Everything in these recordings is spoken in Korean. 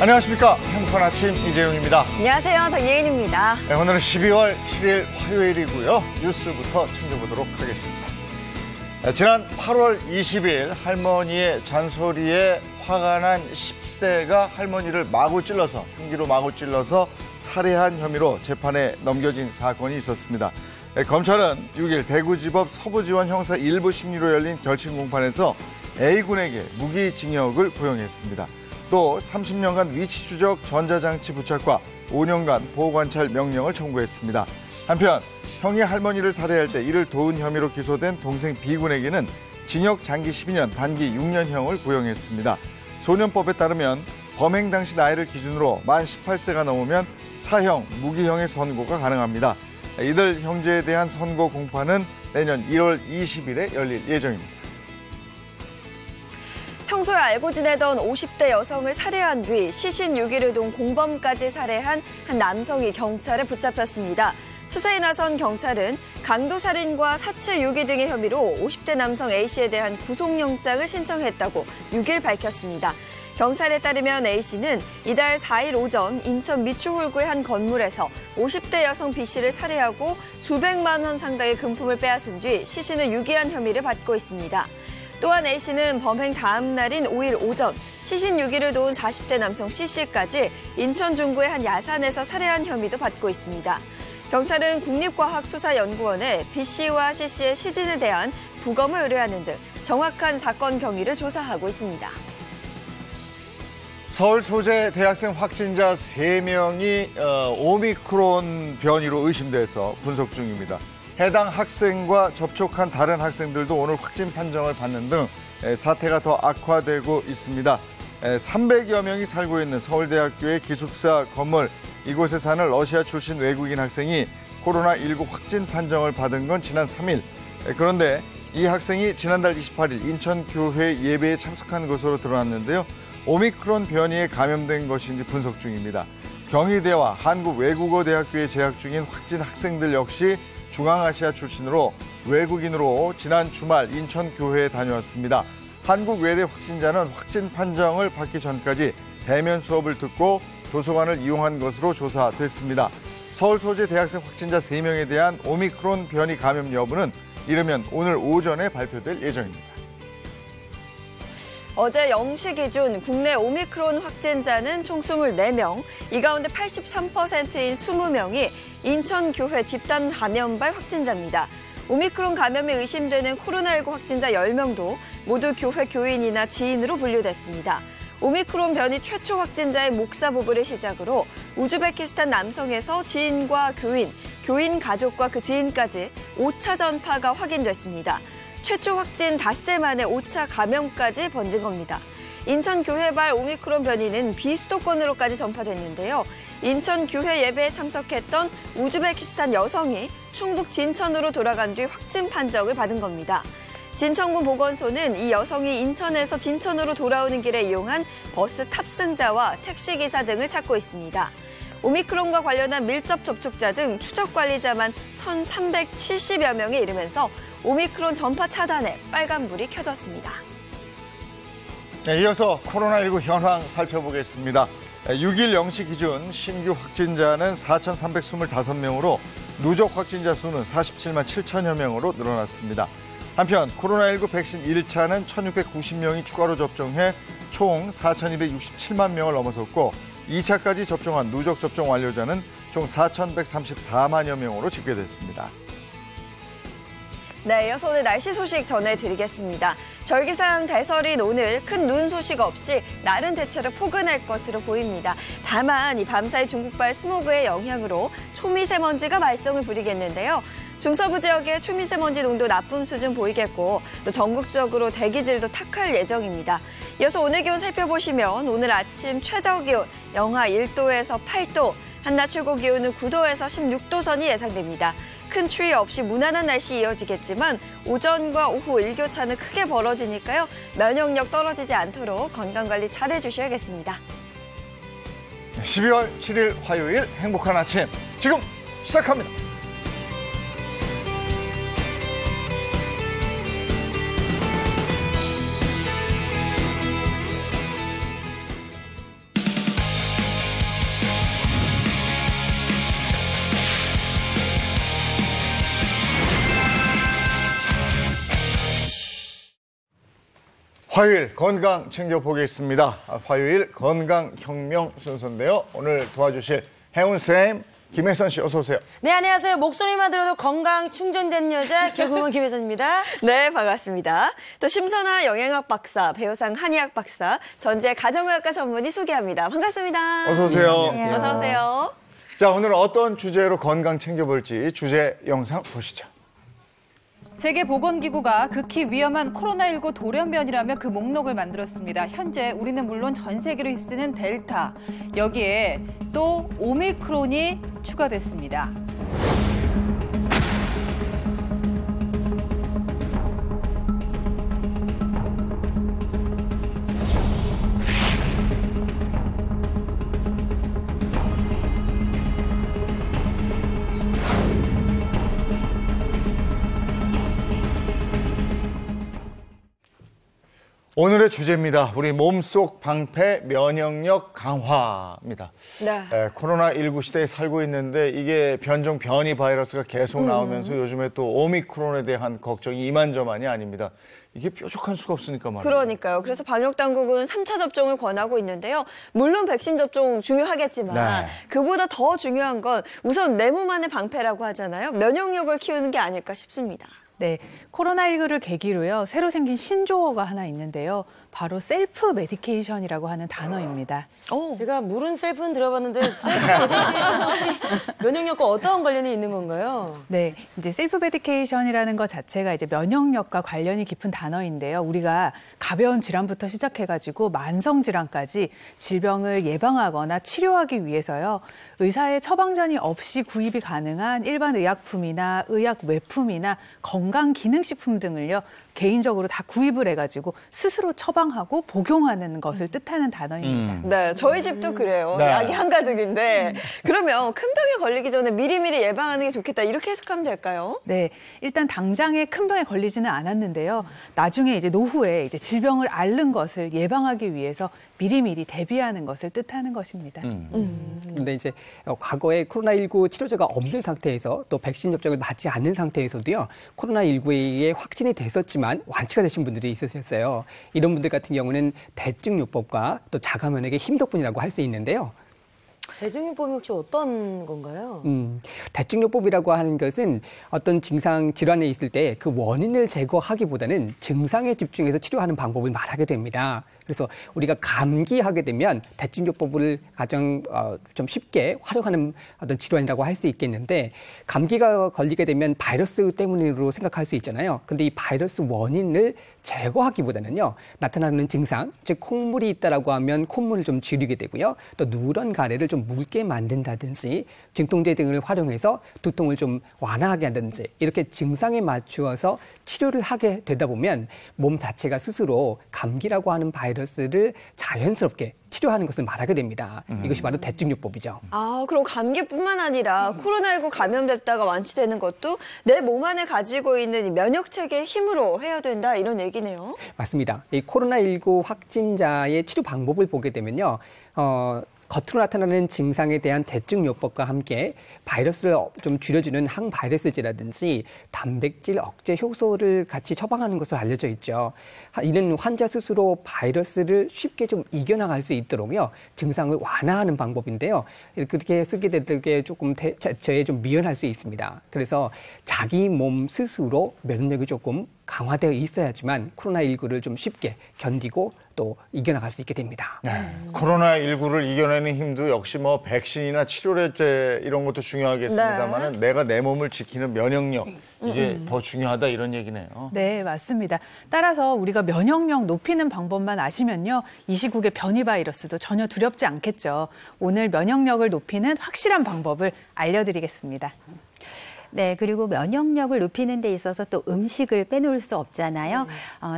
안녕하십니까. 행복한 아침 이재용입니다. 안녕하세요. 정예인입니다. 네, 오늘은 12월 7일 화요일이고요. 뉴스부터 챙겨보도록 하겠습니다. 네, 지난 8월 20일 할머니의 잔소리에 화가 난 10대가 할머니를 흉기로 마구 찔러서 살해한 혐의로 재판에 넘겨진 사건이 있었습니다. 네, 검찰은 6일 대구지법 서부지원 형사 1부 심리로 열린 결심 공판에서 A군에게 무기징역을 구형했습니다. 또 30년간 위치 추적 전자장치 부착과 5년간 보호관찰 명령을 청구했습니다. 한편 형이 할머니를 살해할 때 이를 도운 혐의로 기소된 동생 B군에게는 징역 장기 12년, 단기 6년형을 구형했습니다. 소년법에 따르면 범행 당시 나이를 기준으로 만 18세가 넘으면 사형, 무기형의 선고가 가능합니다. 이들 형제에 대한 선고 공판은 내년 1월 20일에 열릴 예정입니다. 평소에 알고 지내던 50대 여성을 살해한 뒤 시신 6일을 둔 공범까지 살해한 한 남성이 경찰에 붙잡혔습니다. 수사에 나선 경찰은 강도살인과 사체 유기 등의 혐의로 50대 남성 A씨에 대한 구속영장을 신청했다고 6일 밝혔습니다. 경찰에 따르면 A씨는 이달 4일 오전 인천 미추홀구의 한 건물에서 50대 여성 B씨를 살해하고 수백만 원 상당의 금품을 빼앗은 뒤 시신을 유기한 혐의를 받고 있습니다. 또한 A씨는 범행 다음 날인 5일 오전 시신 유기를 도운 40대 남성 C씨까지 인천 중구의 한 야산에서 살해한 혐의도 받고 있습니다. 경찰은 국립과학수사연구원에 B씨와 C씨의 시신에 대한 부검을 의뢰하는 등 정확한 사건 경위를 조사하고 있습니다. 서울 소재 대학생 확진자 3명이 오미크론 변이로 의심돼서 분석 중입니다. 해당 학생과 접촉한 다른 학생들도 오늘 확진 판정을 받는 등 사태가 더 악화되고 있습니다. 300여 명이 살고 있는 서울대학교의 기숙사 건물, 이곳에 사는 러시아 출신 외국인 학생이 코로나19 확진 판정을 받은 건 지난 3일. 그런데 이 학생이 지난달 28일 인천교회 예배에 참석한 것으로 드러났는데요. 오미크론 변이에 감염된 것인지 분석 중입니다. 경희대와 한국외국어대학교에 재학 중인 확진 학생들 역시 중앙아시아 출신으로 외국인으로 지난 주말 인천교회에 다녀왔습니다. 한국외대 확진자는 확진 판정을 받기 전까지 대면 수업을 듣고 도서관을 이용한 것으로 조사됐습니다. 서울 소재 대학생 확진자 3명에 대한 오미크론 변이 감염 여부는 이르면 오늘 오전에 발표될 예정입니다. 어제 0시 기준 국내 오미크론 확진자는 총 24명, 이 가운데 83%인 20명이 인천교회 집단 감염발 확진자입니다. 오미크론 감염이 의심되는 코로나19 확진자 10명도 모두 교회 교인이나 지인으로 분류됐습니다. 오미크론 변이 최초 확진자의 목사 부부를 시작으로 우즈베키스탄 남성에서 지인과 교인 가족과 그 지인까지 5차 전파가 확인됐습니다. 최초 확진 닷새 만에 5차 감염까지 번진 겁니다. 인천교회발 오미크론 변이는 비수도권으로까지 전파됐는데요. 인천교회 예배에 참석했던 우즈베키스탄 여성이 충북 진천으로 돌아간 뒤 확진 판정을 받은 겁니다. 진천군 보건소는 이 여성이 인천에서 진천으로 돌아오는 길에 이용한 버스 탑승자와 택시기사 등을 찾고 있습니다. 오미크론과 관련한 밀접 접촉자 등 추적 관리자만 1,370여 명에 이르면서 오미크론 전파 차단에 빨간불이 켜졌습니다. 네, 이어서 코로나19 현황 살펴보겠습니다. 6일 0시 기준 신규 확진자는 4,325명으로 누적 확진자 수는 47만 7천여 명으로 늘어났습니다. 한편 코로나19 백신 1차는 1,690명이 추가로 접종해 총 4,267만 명을 넘어섰고 2차까지 접종한 누적 접종 완료자는 총 4,134만여 명으로 집계됐습니다. 네, 이어서 오늘 날씨 소식 전해드리겠습니다. 절기상 대설인 오늘 큰 눈 소식 없이 날은 대체로 포근할 것으로 보입니다. 다만 이 밤사이 중국발 스모그의 영향으로 초미세먼지가 말썽을 부리겠는데요. 중서부 지역의 초미세먼지 농도 나쁨 수준 보이겠고 또 전국적으로 대기질도 탁할 예정입니다. 이어서 오늘 기온 살펴보시면 오늘 아침 최저기온 영하 1도에서 8도, 한낮 최고 기온은 9도에서 16도 선이 예상됩니다. 큰 추위 없이 무난한 날씨 이어지겠지만 오전과 오후 일교차는 크게 벌어지니까요. 면역력 떨어지지 않도록 건강관리 잘 해주셔야겠습니다. 12월 7일 화요일 행복한 아침 지금 시작합니다. 화요일 건강 챙겨보겠습니다. 화요일 건강혁명 순서인데요. 오늘 도와주실 해운쌤 김혜선 씨 어서 오세요. 네, 안녕하세요. 목소리만 들어도 건강 충전된 여자 개그우먼 김혜선입니다. 네, 반갑습니다. 또 심선아 영양학 박사, 배우상 한의학 박사, 전재 가정의학과 전문의 소개합니다. 반갑습니다. 어서 오세요. 어서 오세요. 자, 오늘은 어떤 주제로 건강 챙겨볼지 주제 영상 보시죠. 세계보건기구가 극히 위험한 코로나19 돌연변이라며 그 목록을 만들었습니다. 현재 우리는 물론 전 세계로 휩쓰는 델타, 여기에 또 오미크론이 추가됐습니다. 오늘의 주제입니다. 우리 몸속 방패 면역력 강화입니다. 네. 코로나19 시대에 살고 있는데 이게 변종 변이 바이러스가 계속 나오면서 요즘에 또 오미크론에 대한 걱정이 이만저만이 아닙니다. 이게 뾰족한 수가 없으니까 말이에요. 그러니까요. 그래서 방역당국은 3차 접종을 권하고 있는데요. 물론 백신 접종 중요하겠지만 네. 그보다 더 중요한 건 우선 내 몸 안의 방패라고 하잖아요. 면역력을 키우는 게 아닐까 싶습니다. 네, 코로나19를 계기로요, 새로 생긴 신조어가 하나 있는데요. 바로 셀프 메디케이션이라고 하는 단어입니다. 제가 물은 셀프는 들어봤는데 셀프 메디케이션은 혹시 면역력과 어떤 관련이 있는 건가요? 네, 이제 셀프 메디케이션이라는 것 자체가 이제 면역력과 관련이 깊은 단어인데요. 우리가 가벼운 질환부터 시작해가지고 만성 질환까지 질병을 예방하거나 치료하기 위해서요, 의사의 처방전이 없이 구입이 가능한 일반 의약품이나 의약 외품이나 건강기능식품 등을요, 개인적으로 다 구입을 해가지고 스스로 처방하고 복용하는 것을 뜻하는 단어입니다. 네, 저희 집도 그래요. 네. 약이 한가득인데 그러면 큰 병에 걸리기 전에 미리미리 예방하는 게 좋겠다 이렇게 해석하면 될까요? 네, 일단 당장에 큰 병에 걸리지는 않았는데요. 나중에 이제 노후에 이제 질병을 앓는 것을 예방하기 위해서 미리미리 대비하는 것을 뜻하는 것입니다. 그런데 이제 과거에 코로나19 치료제가 없는 상태에서 또 백신 접종을 맞지 않는 상태에서도요, 코로나19에 확진이 됐었지만 완치가 되신 분들이 있으셨어요. 이런 분들 같은 경우는 대증요법과 또 자가 면역의 힘 덕분이라고 할 수 있는데요. 대증요법이 혹시 어떤 건가요? 대증요법이라고 하는 것은 어떤 증상 질환에 있을 때 그 원인을 제거하기보다는 증상에 집중해서 치료하는 방법을 말하게 됩니다. 그래서 우리가 감기하게 되면 대증요법을 가장 좀 쉽게 활용하는 어떤 질환이라고 할 수 있겠는데, 감기가 걸리게 되면 바이러스 때문으로 생각할 수 있잖아요. 근데 이 바이러스 원인을 제거하기보다는요, 나타나는 증상, 즉 콧물이 있다라고 하면 콧물을 좀 줄이게 되고요, 또 누런 가래를 좀 묽게 만든다든지 진통제 등을 활용해서 두통을 좀 완화하게 한다든지 이렇게 증상에 맞추어서 치료를 하게 되다 보면 몸 자체가 스스로 감기라고 하는 바이러스를 자연스럽게 치료하는 것을 말하게 됩니다. 이것이 바로 대증요법이죠. 아, 그럼 감기뿐만 아니라 코로나19 감염됐다가 완치되는 것도 내 몸 안에 가지고 있는 이 면역체계의 힘으로 해야 된다 이런 얘기네요. 맞습니다. 이 코로나19 확진자의 치료 방법을 보게 되면요, 겉으로 나타나는 증상에 대한 대증요법과 함께 바이러스를 좀 줄여주는 항바이러스제라든지 단백질 억제 효소를 같이 처방하는 것으로 알려져 있죠. 이는 환자 스스로 바이러스를 쉽게 좀 이겨나갈 수 있도록요, 증상을 완화하는 방법인데요. 그렇게 쓰게 되게 조금 대처에 좀 미연할 수 있습니다. 그래서 자기 몸 스스로 면역력이 조금 강화되어 있어야지만 코로나19를 좀 쉽게 견디고 또 이겨나갈 수 있게 됩니다. 네. 코로나19를 이겨내는 힘도 역시 뭐 백신이나 치료제 이런 것도 중요하겠습니다만 내가 내 몸을 지키는 면역력, 이게 더 중요하다 이런 얘기네요. 네, 맞습니다. 따라서 우리가 면역력 높이는 방법만 아시면요, 이 시국의 변이 바이러스도 전혀 두렵지 않겠죠. 오늘 면역력을 높이는 확실한 방법을 알려드리겠습니다. 네, 그리고 면역력을 높이는 데 있어서 또 음식을 빼놓을 수 없잖아요.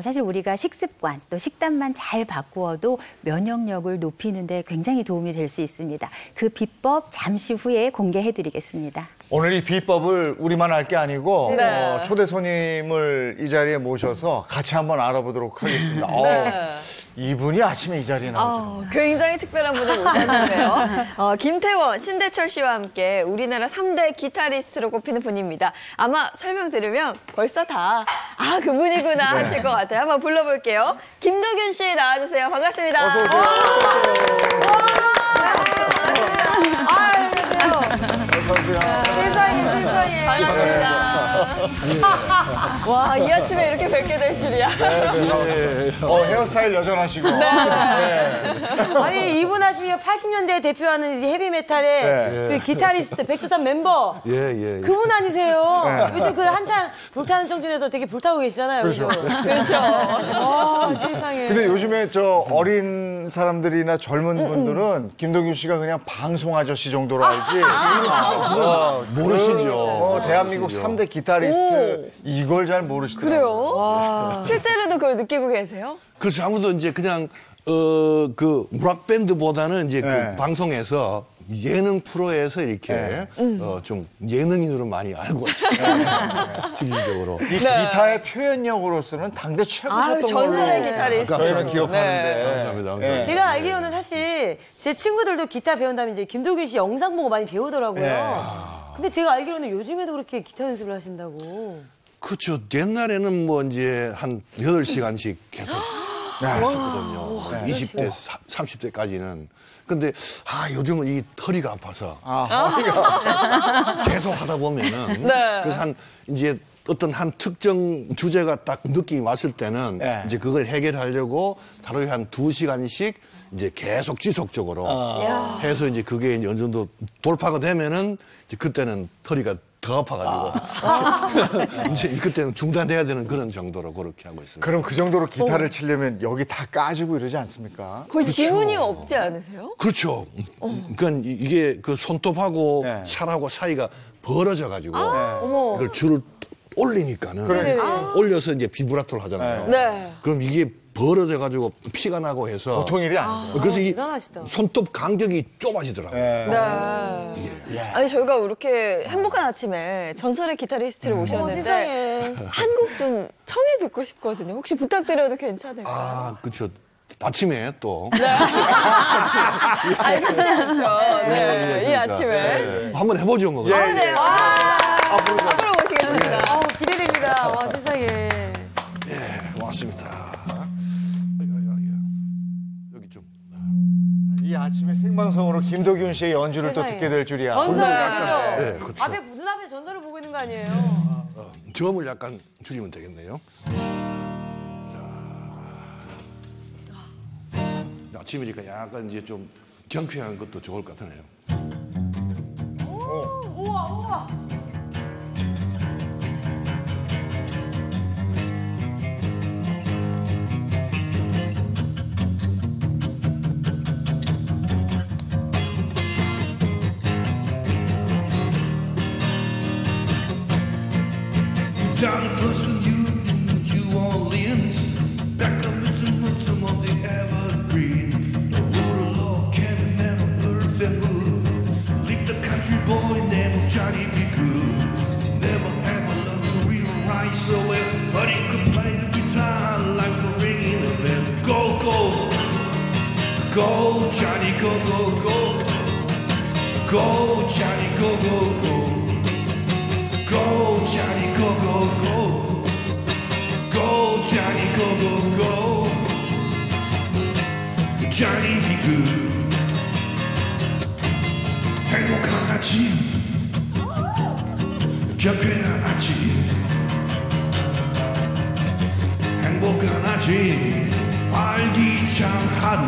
사실 우리가 식습관, 또 식단만 잘 바꾸어도 면역력을 높이는 데 굉장히 도움이 될 수 있습니다. 그 비법 잠시 후에 공개해드리겠습니다. 오늘 이 비법을 우리만 알 게 아니고 네. 초대 손님을 이 자리에 모셔서 같이 한번 알아보도록 하겠습니다. 네. 이분이 아침에 이 자리에 나오죠. 굉장히 특별한 분을 모셨는데요. 김태원, 신대철 씨와 함께 우리나라 3대 기타리스트로 꼽히는 분입니다. 아마 설명 들으면 벌써 다 그분이구나 하실 것 같아요. 한번 불러볼게요. 김도균 씨 나와주세요. 반갑습니다. 어서 오세요. 세상에. 반갑습니다. 와, 이 아침에 이렇게 뵙게 될 줄이야. 헤어스타일 여전하시고. 네. 아니 이분 하시면 80년대 대표하는 이제 헤비메탈의 네. 그 기타리스트 백두산 멤버 예. 그분 아니세요? 요즘 그 한창 불타는 청춘에서 되게 불타고 계시잖아요. 그렇죠. 그렇죠. 세상에. 근데 요즘에 저 어린 사람들이나 젊은 분들은 김도균 씨가 그냥 방송 아저씨 정도로 알지. 모르시죠. 대한민국 모르시죠. 3대 기타리스트 이걸 잘 모르시더라고요. 그래요? 실제로도 그걸 느끼고 계세요? 그렇죠. 아무도 이제 그냥 그 락 밴드보다는 이제 네. 그 방송에서 예능 프로에서 이렇게 좀 예능인으로 많이 알고 있어요. 실질적으로. 이 기타의 표현력으로서는 당대 최고셨던 걸로 전설의 기타리스트. 저희는 기억하는데. 감사합니다. 네. 제가 알기로는 사실 제 친구들도 기타 배운다면 이제 김도균 씨 영상 보고 많이 배우더라고요. 근데 제가 알기로는 요즘에도 그렇게 기타 연습을 하신다고. 그렇죠. 옛날에는 뭐 이제 한 8시간씩 계속 했었거든요. 20대, 30대까지는. 근데 요즘은 이 허리가 아파서 계속 하다 보면은 그래서 한 이제 어떤 한 특정 주제가 딱 느낌이 왔을 때는 이제 그걸 해결하려고 하루에 한 2시간씩 이제 계속 지속적으로 해서 이제 그게 이제 어느 정도 돌파가 되면은 이제 그때는 허리가 더 아파가지고 이제 그때는 중단돼야 되는 그런 정도로 그렇게 하고 있습니다. 그럼 그 정도로 기타를 치려면 여기 다 까지고 이러지 않습니까? 거의 지문이 없지 않으세요? 그렇죠. 그러니까 이게 그 손톱하고 네. 살하고 사이가 벌어져가지고 어머. 이걸 줄을 올리니까는 그러니까. 올려서 이제 비브라토를 하잖아요. 네. 그럼 이게 벌어져가지고 피가 나고 해서 보통 일이 아니죠. 그래서 이 대단하시다. 손톱 간격이 좁아지더라고요. 네. 아니 저희가 이렇게 행복한 아침에 전설의 기타리스트를 모셨는데 세상에. 한 곡 좀 청해 듣고 싶거든요. 혹시 부탁드려도 괜찮을까요? 그렇죠. 아침에 또. 아니 쉽지 않죠. 네. 이 그러니까. 아침에. 한번 해보죠, 뭐. 예. 네. 앞으로 모시겠습니다. 기대됩니다. 와 세상에. 예, 고맙습니다. 여기 좀. 이 아침에 생방송으로 김도균 씨의 연주를 또 세상에. 듣게 될 줄이야. 전설 네. 그렇죠? 네, 그렇죠. 앞에 눈앞에 전설을 보고 있는 거 아니에요? 저음을 약간 줄이면 되겠네요. 자, 아침이니까 약간 이제 좀 경쾌한 것도 좋을 것 같네요. 우와. Down the Pleasant Union, New Orleans, back up into Muslim on the Evergreen. The water law can't never earth and wood. Leave the country boy, never try to be good. Never ever learn to rewrite so well, but he could play the guitar like a ringing a bell. Go, go, go, Johnny, go, go, go. Go, Johnny, go, go, go. Go, Johnny, go, go, go. Go, Johnny, go, go, go. Johnny, be good. 행복한 아침, 경쾌한 아침. 행복한 아침, 활기찬 하루.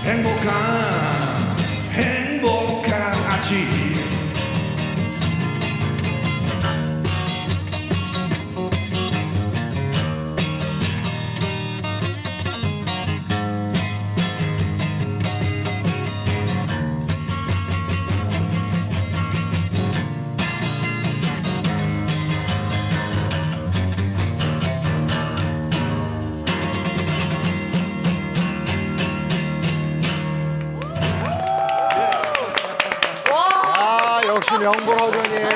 행복한 아침. 명불허전이에요.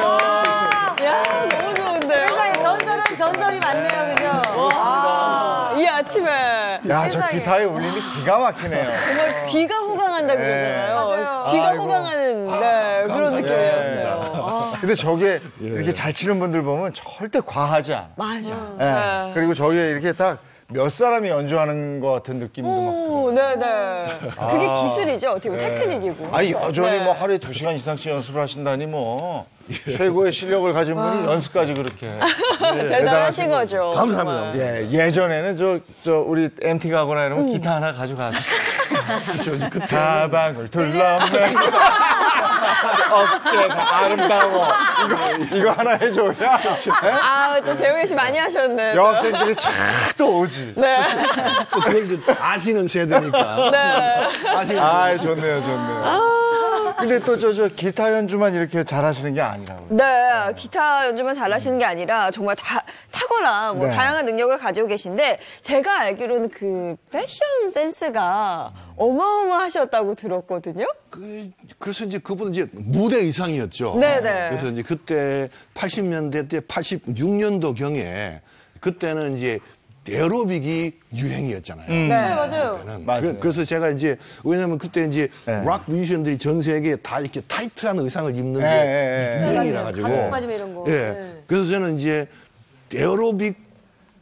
야, 너무 좋은데요? 세상에 전설은 전설이 많네요, 그죠? 이 아침에. 야, 저 기타의 울림이 기가 막히네요. 정말 귀가 호강한다 그러잖아요. 맞아요. 귀가 아이고. 호강하는 그런 감사합니다. 느낌이었어요. 근데 저게 이렇게 잘 치는 분들 보면 절대 과하지 않아. 맞아. 예. 네. 그리고 저게 이렇게 딱 몇 사람이 연주하는 것 같은 느낌도 막 오, 네네. 그게 기술이죠. 어떻게 보면 테크닉이고. 아니 여전히 네. 뭐 하루에 2시간 이상씩 연습을 하신다니 뭐 최고의 실력을 가진 분이 연습까지 그렇게 대단하신 거죠. 감사합니다. 정말. 예, 예전에는 저 우리 MT 가거나 이러면 기타 하나 가져가서 그렇죠. 이제 그때 가방을 둘러매 어깨가 아름다워 이거 하나 해줘야 아, 또 재용이 씨 많이 하셨네. 여학생들이 또 오지. 네. 또 그걸 이제 아시는 세대니까. 네. 아시는 아, 좋네요, 좋네요. 근데 또 저 기타 연주만 이렇게 잘하시는 게 아니라고요. 네, 기타 연주만 잘하시는 게 아니라 정말 탁월한 뭐 네. 다양한 능력을 가지고 계신데 제가 알기로는 그 패션 센스가 어마어마하셨다고 들었거든요. 그래서 이제 그분은 이제 무대 이상이었죠. 네네. 그래서 이제 그때 80년대 때 86년도 경에 그때는 이제 에어로빅이 유행이었잖아요. 네, 맞아요. 그때는. 맞아요. 그래서 제가 이제 왜냐면 그때 이제 네. 락 뮤지션들이 전 세계에 다 이렇게 타이트한 의상을 입는 게 네, 유행이라 가지고. 가죽 빠지면 이런 거. 예. 네. 그래서 저는 이제 에어로빅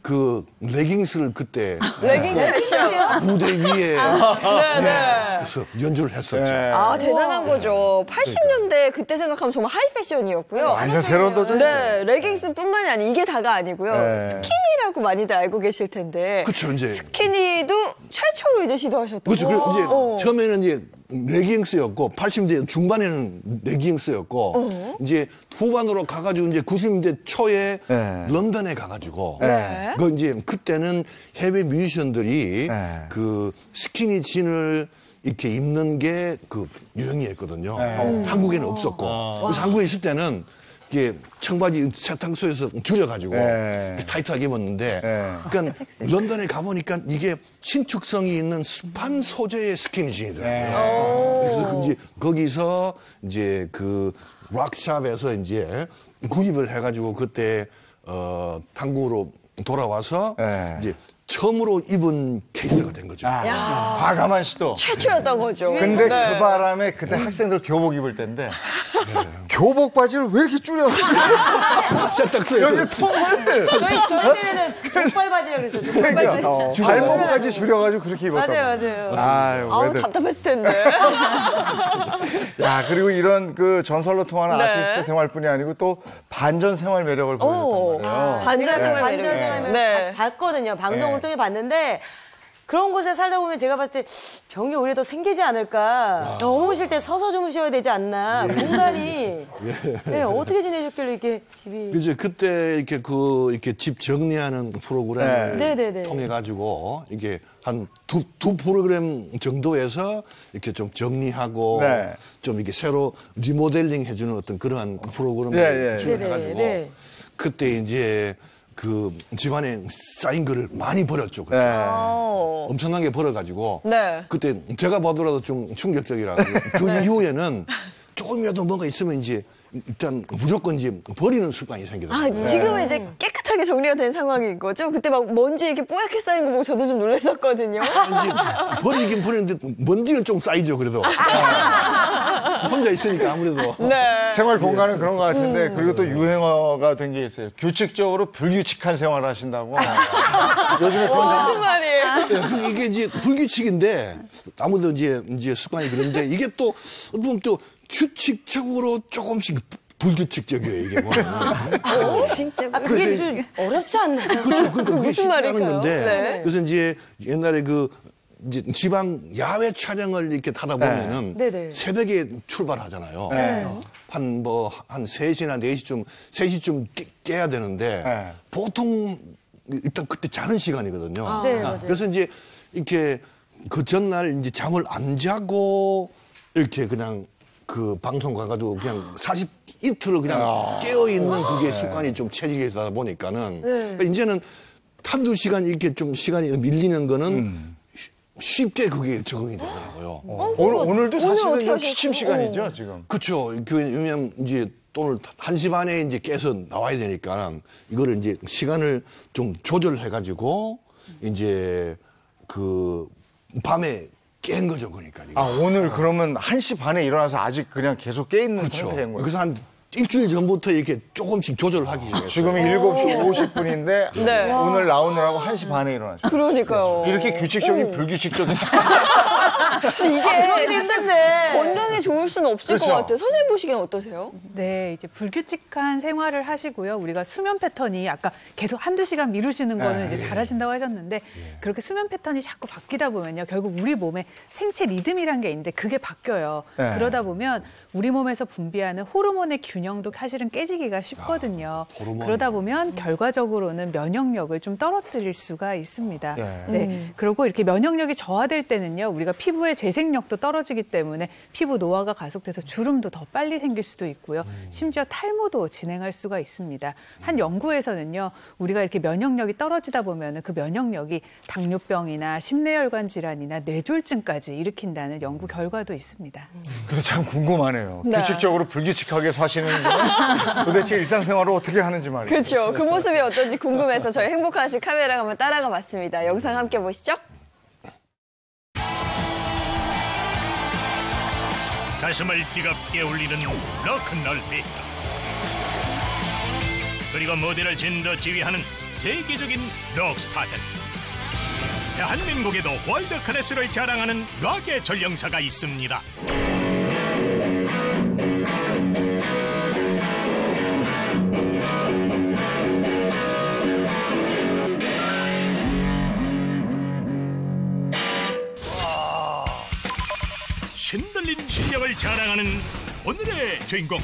그 레깅스를 그때 레깅스 패션. 무대 위에 네네. 그래서 연주를 했었죠. 네. 아, 대단한 거죠. 80년대 그때 생각하면 정말 하이 패션이었고요. 완전 새로운 도전. 네, 레깅스뿐만이 아니 이게 다가 아니고요. 네. 스키니라고 많이들 알고 계실 텐데. 그렇죠. 이제 스키니도 최초로 이제 시도하셨다고. 그렇죠. 그리고 이제 어. 처음에는 이제 레깅스였고 80년대 중반에는 레깅스였고 이제 후반으로 가가지고 이제 90년대 초에 네. 런던에 가가지고 네. 그 이제 그때는 해외 뮤지션들이 네. 그 스키니 진을 이렇게 입는 게 그 유행이었거든요. 한국에는 없었고 그래서 한국에 있을 때는 이게 청바지 세탁소에서 줄여가지고 네. 이렇게 타이트하게 입었는데 네. 그러니까 런던에 가보니까 이게 신축성이 있는 스판 소재의 스키니진이더라고요. 그래서 이제 거기서 이제 그 락샵에서 이제 구입을 해가지고 그때 한국으로 돌아와서 네. 이제 처음으로 입은 케이스가 된 거죠. 과감한 시도. 최초였던 거죠. 근데 네. 그 바람에 그때 학생들 교복 입을 때인데 교복 바지를 왜 이렇게 줄여가지고 세탁소에서 여기 통을 저희 때는 족발 바지라고 그랬어요. 족발 바지. 그러니까 발목까지 줄여가지고 그렇게 입었다고. 맞아요. 아유, 아우, 왜들- 답답했을 텐데. 야, 그리고 이런 그 전설로 통하는 네. 아티스트 생활뿐이 아니고 또 반전 생활 매력을 보여줬단 말이에요. 반전 생활 반전 매력이죠. 생활 네. 봤거든요. 방송을 네. 통해 봤는데 그런 곳에 살다 보면 제가 봤을 때 병이 오히려 더 생기지 않을까. 주무실 때 서서 주무셔야 되지 않나. 공간이 네, 어떻게 지내셨길래 이렇게 집이. 이제 그때 이렇게 이렇게 집 정리하는 프로그램을 네. 통해 가지고 이게 한 두 프로그램 정도에서 이렇게 좀 정리하고 네. 좀 이렇게 새로 리모델링 해주는 어떤 그러한 프로그램을 예. 출연해가지고 네. 그때 이제 그 집안에 쌓인 거를 많이 버렸죠. 그때. 네. 엄청나게 벌어가지고 네. 그때 제가 보더라도 좀 충격적이라 그 이후에는 조금이라도 뭔가 있으면 이제 일단 무조건 이제 버리는 습관이 생기더라고요. 아, 지금은 이제 깨끗하게 정리가 된 상황인 거죠? 그때 막 먼지 이렇게 뽀얗게 쌓인 거 보고 저도 좀 놀랐었거든요. 이제 버리긴 버리는데 먼지는 좀 쌓이죠 그래도 혼자 있으니까 아무래도 네. 생활 공간은 그런 것 같은데 그리고 또 유행어가 된 게 있어요. 규칙적으로 불규칙한 생활을 하신다고. 요즘에 그런 무슨 말이에요? 예, 이게 이제 불규칙인데 아무도 이제 습관이 그런데 이게 또 어떤 또 규칙적으로 조금씩 불규칙적이에요 이게 보면. 진짜. 그게 좀 어렵지 않나요? 그렇죠. 그러니까 그게 무슨 쉽지 않은 말일까요? 건데. 네. 그래서 이제 옛날에 이제 지방 야외 촬영을 이렇게 타다 보면은 네. 새벽에 출발하잖아요. 네. 한 3시나 4시쯤, 3시쯤 깨야 되는데 네. 보통 일단 그때 자는 시간이거든요. 네, 맞아요. 그래서 이제 이렇게 그 전날 이제 잠을 안 자고 이렇게 그냥 그 방송 가가지고 그냥 이틀을 그냥 깨어있는 그게 습관이 좀 체질이 있다 보니까는 그러니까 이제는 한두 시간 이렇게 좀 시간이 밀리는 거는 쉽게 그게 적응이 되더라고요. 오늘도 오늘 사실은 어떻게 좀 하셨어요? 취침 시간이죠 지금. 그렇죠. 왜냐면 이제 또는 1시 반에 이제 깨서 나와야 되니까 이거를 이제 시간을 좀 조절해가지고 이제 그 밤에 깬 거죠, 그러니까. 아, 오늘 그러면 1시 반에 일어나서 아직 그냥 계속 깨 있는 그렇죠. 상태인 거예요? 그래서 한 일주일 전부터 이렇게 조금씩 조절을 하기 시작했어요. 지금이 7시 50분인데 네. 오늘 나오느라고 1시 반에 일어나셨어요. 그러니까요. 이렇게 규칙적인 불규칙적인 이게 힘든데. 건강에 좋을 수는 없을 그렇죠. 것 같아요. 선생님 보시기엔 어떠세요? 네, 이제 불규칙한 생활을 하시고요. 우리가 수면 패턴이 아까 계속 1~2시간 미루시는 거는 이제 잘하신다고 하셨는데 그렇게 수면 패턴이 자꾸 바뀌다 보면요. 결국 우리 몸에 생체 리듬이란 게 있는데 그게 바뀌어요. 네. 그러다 보면 우리 몸에서 분비하는 호르몬의 균형도 사실은 깨지기가 쉽거든요. 호르몬. 그러다 보면 결과적으로는 면역력을 좀 떨어뜨릴 수가 있습니다. 네. 그리고 이렇게 면역력이 저하될 때는요. 우리가 피부의 재생력도 떨어지기 때문에 피부 노화가 가속돼서 주름도 더 빨리 생길 수도 있고요. 심지어 탈모도 진행할 수가 있습니다. 한 연구에서는요. 우리가 이렇게 면역력이 떨어지다 보면 그 면역력이 당뇨병이나 심내혈관 질환이나 뇌졸중까지 일으킨다는 연구 결과도 있습니다. 그래 참 궁금하네요. 네. 규칙적으로 불규칙하게 사시는 분은 도대체 일상생활을 어떻게 하는지 말이에요. 그렇죠. 그 모습이 어떤지 궁금해서 저희 행복하실 카메라가 한번 따라가 봤습니다. 영상 함께 보시죠. 가슴을 뜨겁게 울리는 로큰롤 비트. 그리고 무대를 진도 지휘하는 세계적인 록스타들. 대한민국에도 월드 클래스를 자랑하는 락의 전령사가 있습니다. 신들린 실력을 자랑하는 오늘의 주인공,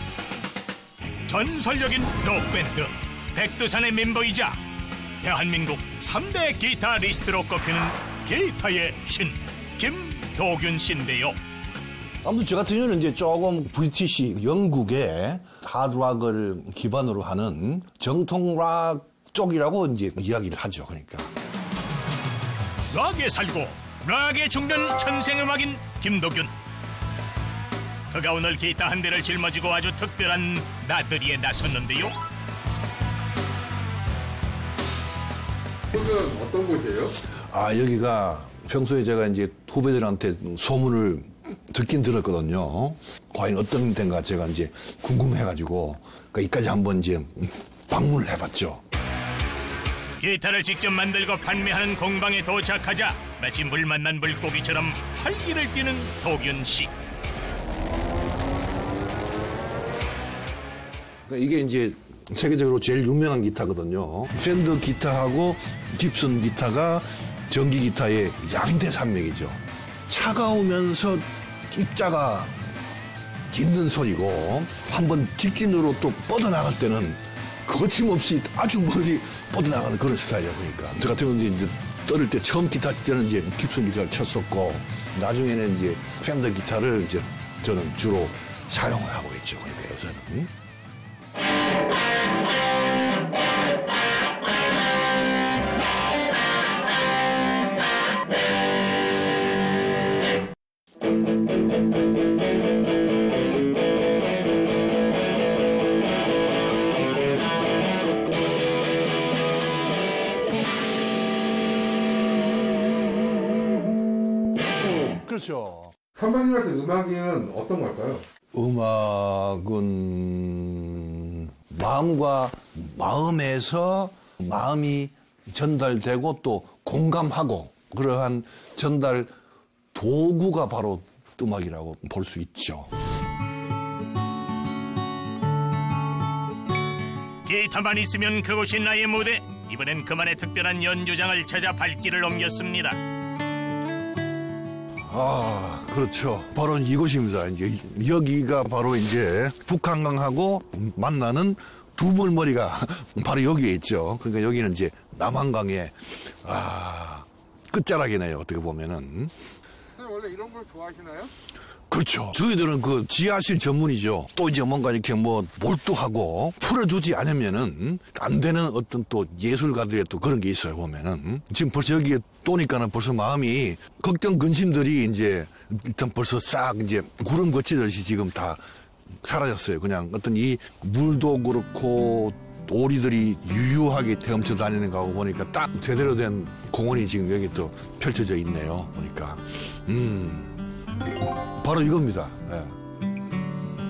전설적인 록밴드 백두산의 멤버이자 대한민국 3대 기타리스트로 꼽히는 기타의 신 김도균 씨인데요. 아무튼 저 같은 경우는 이제 조금 브리티시 영국의 하드락을 기반으로 하는 정통 락 쪽이라고 이제 이야기를 하죠. 그러니까 락에 살고 락에 죽는 천생음악인 김도균. 그가 오늘 기타 한 대를 짊어지고 아주 특별한 나들이에 나섰는데요. 이곳은 어떤 곳이에요? 아, 여기가 평소에 제가 이제 후배들한테 소문을 듣긴 들었거든요. 과연 어떤 데인가 제가 이제 궁금해가지고 그러니까 이까지 한번 이제 방문을 해봤죠. 기타를 직접 만들고 판매하는 공방에 도착하자 마치 물 만난 물고기처럼 활기를 띠는 도균 씨. 그러니까 이게 이제 세계적으로 제일 유명한 기타거든요. 팬더 기타하고 깁슨 기타가 전기 기타의 양대 산맥이죠. 차가우면서 입자가 짖는 소리고 한번 직진으로 또 뻗어나갈 때는 거침없이 아주 멀리 뻗어나가는 그런 스타일이에요. 그러니까 저 같은 경우는 이제 어릴 때 처음 기타 칠 때는 이제 깁슨 기타를 쳤었고 나중에는 이제 팬더 기타를 이제 저는 주로 사용을 하고 있죠. 그러니까 요새는. 그렇죠. 선배님한테 음악은 어떤 걸까요? 음악은 마음과 마음에서 마음이 전달되고 또 공감하고 그러한 전달 도구가 바로 음악이라고 볼 수 있죠. 기타만 있으면 그곳이 나의 무대. 이번엔 그만의 특별한 연주장을 찾아 발길을 옮겼습니다. 아, 그렇죠. 바로 이곳입니다. 이제 여기가 바로 이제 북한강하고 만나는 두물머리가 바로 여기에 있죠. 그러니까 여기는 이제 남한강의 끝자락이네요. 어떻게 보면은. 원래 이런 걸 좋아하시나요? 그렇죠. 저희들은 그 지하실 전문이죠. 또 이제 뭔가 이렇게 뭐 몰두하고 풀어주지 않으면은 안 되는 어떤 또 예술가들의 또 그런 게 있어요, 보면은. 지금 벌써 여기에 또니까는 벌써 마음이 걱정, 근심들이 이제 일단 벌써 싹 이제 구름 거치듯이 지금 다 사라졌어요. 그냥 어떤 이 물도 그렇고 오리들이 유유하게 헤엄쳐 다니는 거 보니까 딱 제대로 된 공원이 지금 여기 또 펼쳐져 있네요. 보니까 바로 이겁니다. 네.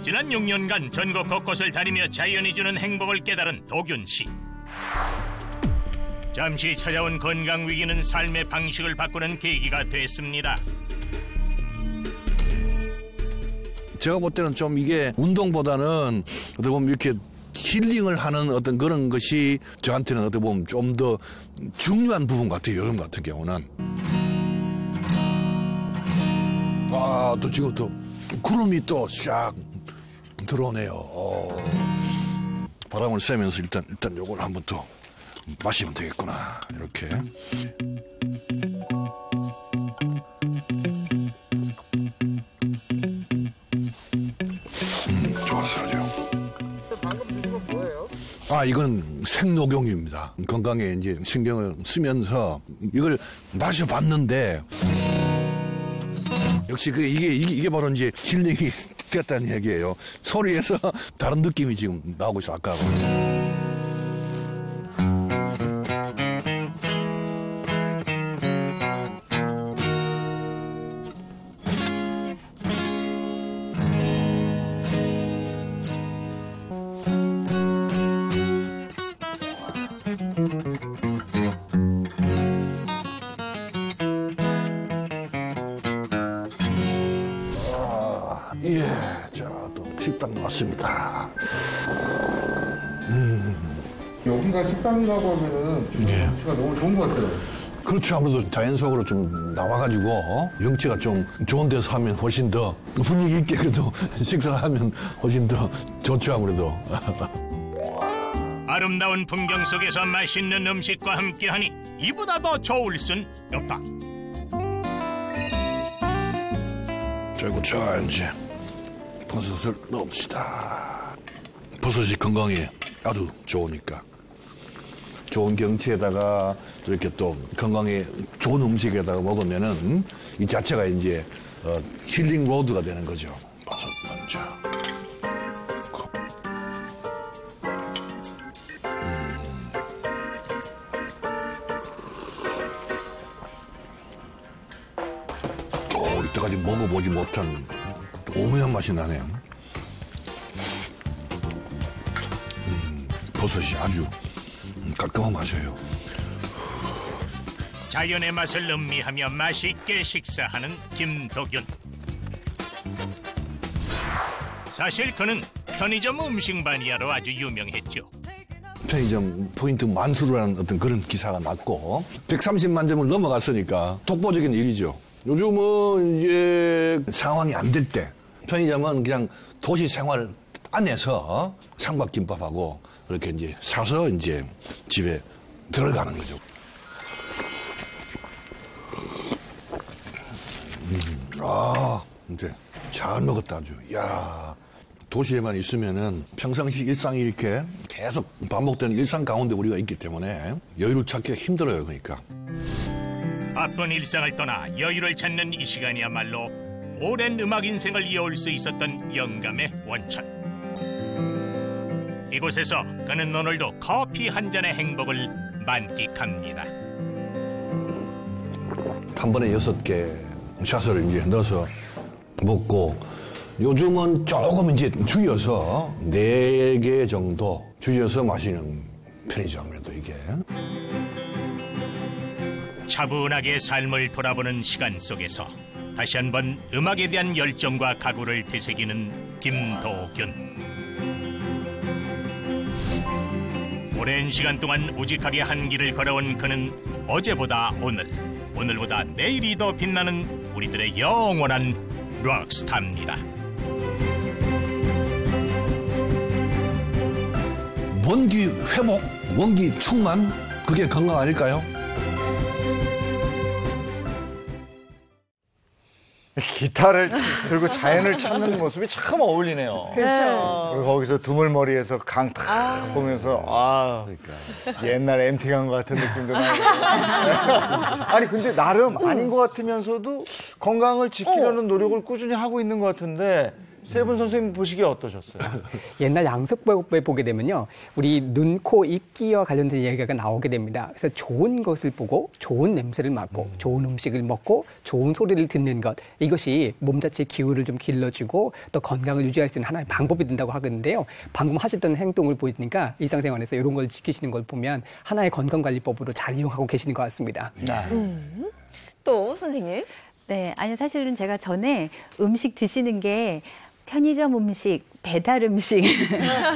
지난 6년간 전국 곳곳을 다니며 자연이 주는 행복을 깨달은 도균 씨. 잠시 찾아온 건강 위기는 삶의 방식을 바꾸는 계기가 됐습니다. 제가 볼 때는 좀 이게 운동보다는 어떻게 보면 이렇게 힐링을 하는 어떤 그런 것이 저한테는 어떻게 보면 좀 더 중요한 부분 같아요. 요즘 같은 경우는. 아, 또 지금 또 구름이 또 샥 들어오네요. 바람을 쐬면서 일단 요걸 한번 또 마시면 되겠구나. 이렇게. 좋았어 아주. 방금 드신 건 뭐예요? 아, 이건 생녹용입니다. 건강에 이제 신경을 쓰면서 이걸 마셔봤는데 역시 이게 바로 이제 힐링이 됐다는 얘기예요. 소리에서 다른 느낌이 지금 나오고 있어 아까. 예, 자, 또 식당 나왔습니다. 여기가 식당이라고 하면은 경치가 너무 좋은 것 같아요. 그렇죠. 아무래도 자연 속으로 좀 나와가지고 영치가 좀 좋은 데서 하면 훨씬 더 분위기 있게 그래도 식사를 하면 훨씬 더 좋죠, 아무래도. 아름다운 풍경 속에서 맛있는 음식과 함께하니 이보다 더 좋을 순 없다. 그리고 자 이제 버섯을 넣읍시다. 버섯이 건강에 아주 좋으니까. 좋은 경치에다가 이렇게 또 건강에 좋은 음식에다가 먹으면은 이 자체가 이제 힐링 로드가 되는 거죠. 버섯 먼저. 이때까지 먹어보지 못한 오묘한 맛이 나네요. 버섯이 아주 깔끔한 맛이에요. 자연의 맛을 음미하며 맛있게 식사하는 김도균. 사실 그는 편의점 음식 마니아로 아주 유명했죠. 편의점 포인트 만수르라는 어떤 그런 기사가 났고 130만 점을 넘어갔으니까 독보적인 일이죠. 요즘은 이제 상황이 안 될 때 편의점은 그냥 도시 생활 안에서 삼각김밥하고 이렇게 이제 사서 이제 집에 들어가는 거죠. 이제 잘 먹었다 아주. 야, 도시에만 있으면은 평상시 일상이 이렇게 계속 반복되는 일상 가운데 우리가 있기 때문에 여유를 찾기가 힘들어요, 그러니까. 바쁜 일상을 떠나 여유를 찾는 이 시간이야말로 오랜 음악 인생을 이어올 수 있었던 영감의 원천. 이곳에서 그는 오늘도 커피 한 잔의 행복을 만끽합니다. 한 번에 6개 샷을 이제 넣어서 먹고 요즘은 조금 이제 줄여서 4개 정도 줄여서 마시는 편이죠, 아무래도 이게. 차분하게 삶을 돌아보는 시간 속에서 다시 한번 음악에 대한 열정과 각오를 되새기는 김도균. 오랜 시간 동안 우직하게 한 길을 걸어온 그는 어제보다 오늘, 오늘보다 내일이 더 빛나는 우리들의 영원한 록스타입니다. 원기 회복, 원기 충만, 그게 건강 아닐까요? 기타를 들고 자연을 찾는 모습이 참 어울리네요. 그렇죠. 그리고 거기서 두물머리에서 강 탁 보면서 옛날 MT 간 것 같은 느낌도 나고. 아니 근데 나름 아닌 것 같으면서도 건강을 지키려는 노력을 꾸준히 하고 있는 것 같은데 세 분 선생님 보시기에 어떠셨어요? 옛날 양석법에 보게 되면요. 우리 눈, 코, 입기와 관련된 얘기가 나오게 됩니다. 그래서 좋은 것을 보고 좋은 냄새를 맡고 좋은 음식을 먹고 좋은 소리를 듣는 것. 이것이 몸 자체의 기운을 좀 길러주고 또 건강을 유지할 수 있는 하나의 방법이 된다고 하는데요. 방금 하셨던 행동을 보니까 일상생활에서 이런 걸 지키시는 걸 보면 하나의 건강관리법으로 잘 이용하고 계시는 것 같습니다. 또 선생님? 네, 아니 사실은 제가 전에 음식 드시는 게 편의점 음식, 배달 음식,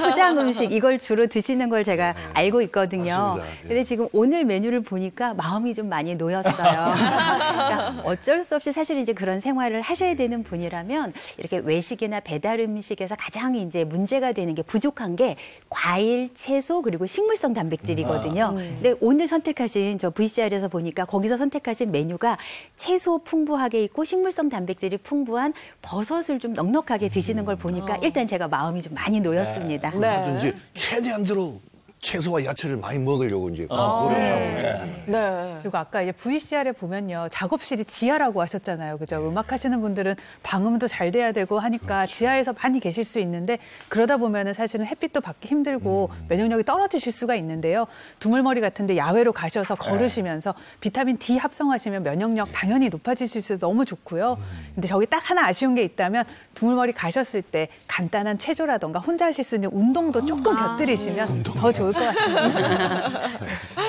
포장 음식 이걸 주로 드시는 걸 제가 알고 있거든요. 근데 지금 오늘 메뉴를 보니까 마음이 좀 많이 놓였어요. 그러니까 어쩔 수 없이 사실 이제 그런 생활을 하셔야 되는 분이라면 이렇게 외식이나 배달 음식에서 가장 이제 문제가 되는 게 부족한 게 과일, 채소 그리고 식물성 단백질이거든요. 근데 오늘 선택하신 저 VCR에서 보니까 거기서 선택하신 메뉴가 채소 풍부하게 있고 식물성 단백질이 풍부한 버섯을 좀 넉넉하게 드시는 걸 보니까 일단 제가 마음이 좀 많이 놓였습니다. 네. 이제 최대한대로 채소와 야채를 많이 먹으려고 이제 노력하고 있습니다. 네. 그리고 아까 이제 VCR에 보면요. 작업실이 지하라고 하셨잖아요. 그죠? 음악 하시는 분들은 방음도 잘 돼야 되고 하니까 지하에서 많이 계실 수 있는데 그러다 보면은 사실은 햇빛도 받기 힘들고 면역력이 떨어지실 수가 있는데요. 두물머리 같은데 야외로 가셔서 걸으시면서 비타민 D 합성하시면 면역력 당연히 높아지실 수 있어서 너무 좋고요. 근데 저기 딱 하나 아쉬운 게 있다면 두물머리 가셨을 때 간단한 체조라던가 혼자 하실 수 있는 운동도 조금 곁들이시면 더 좋을 것 같습니다.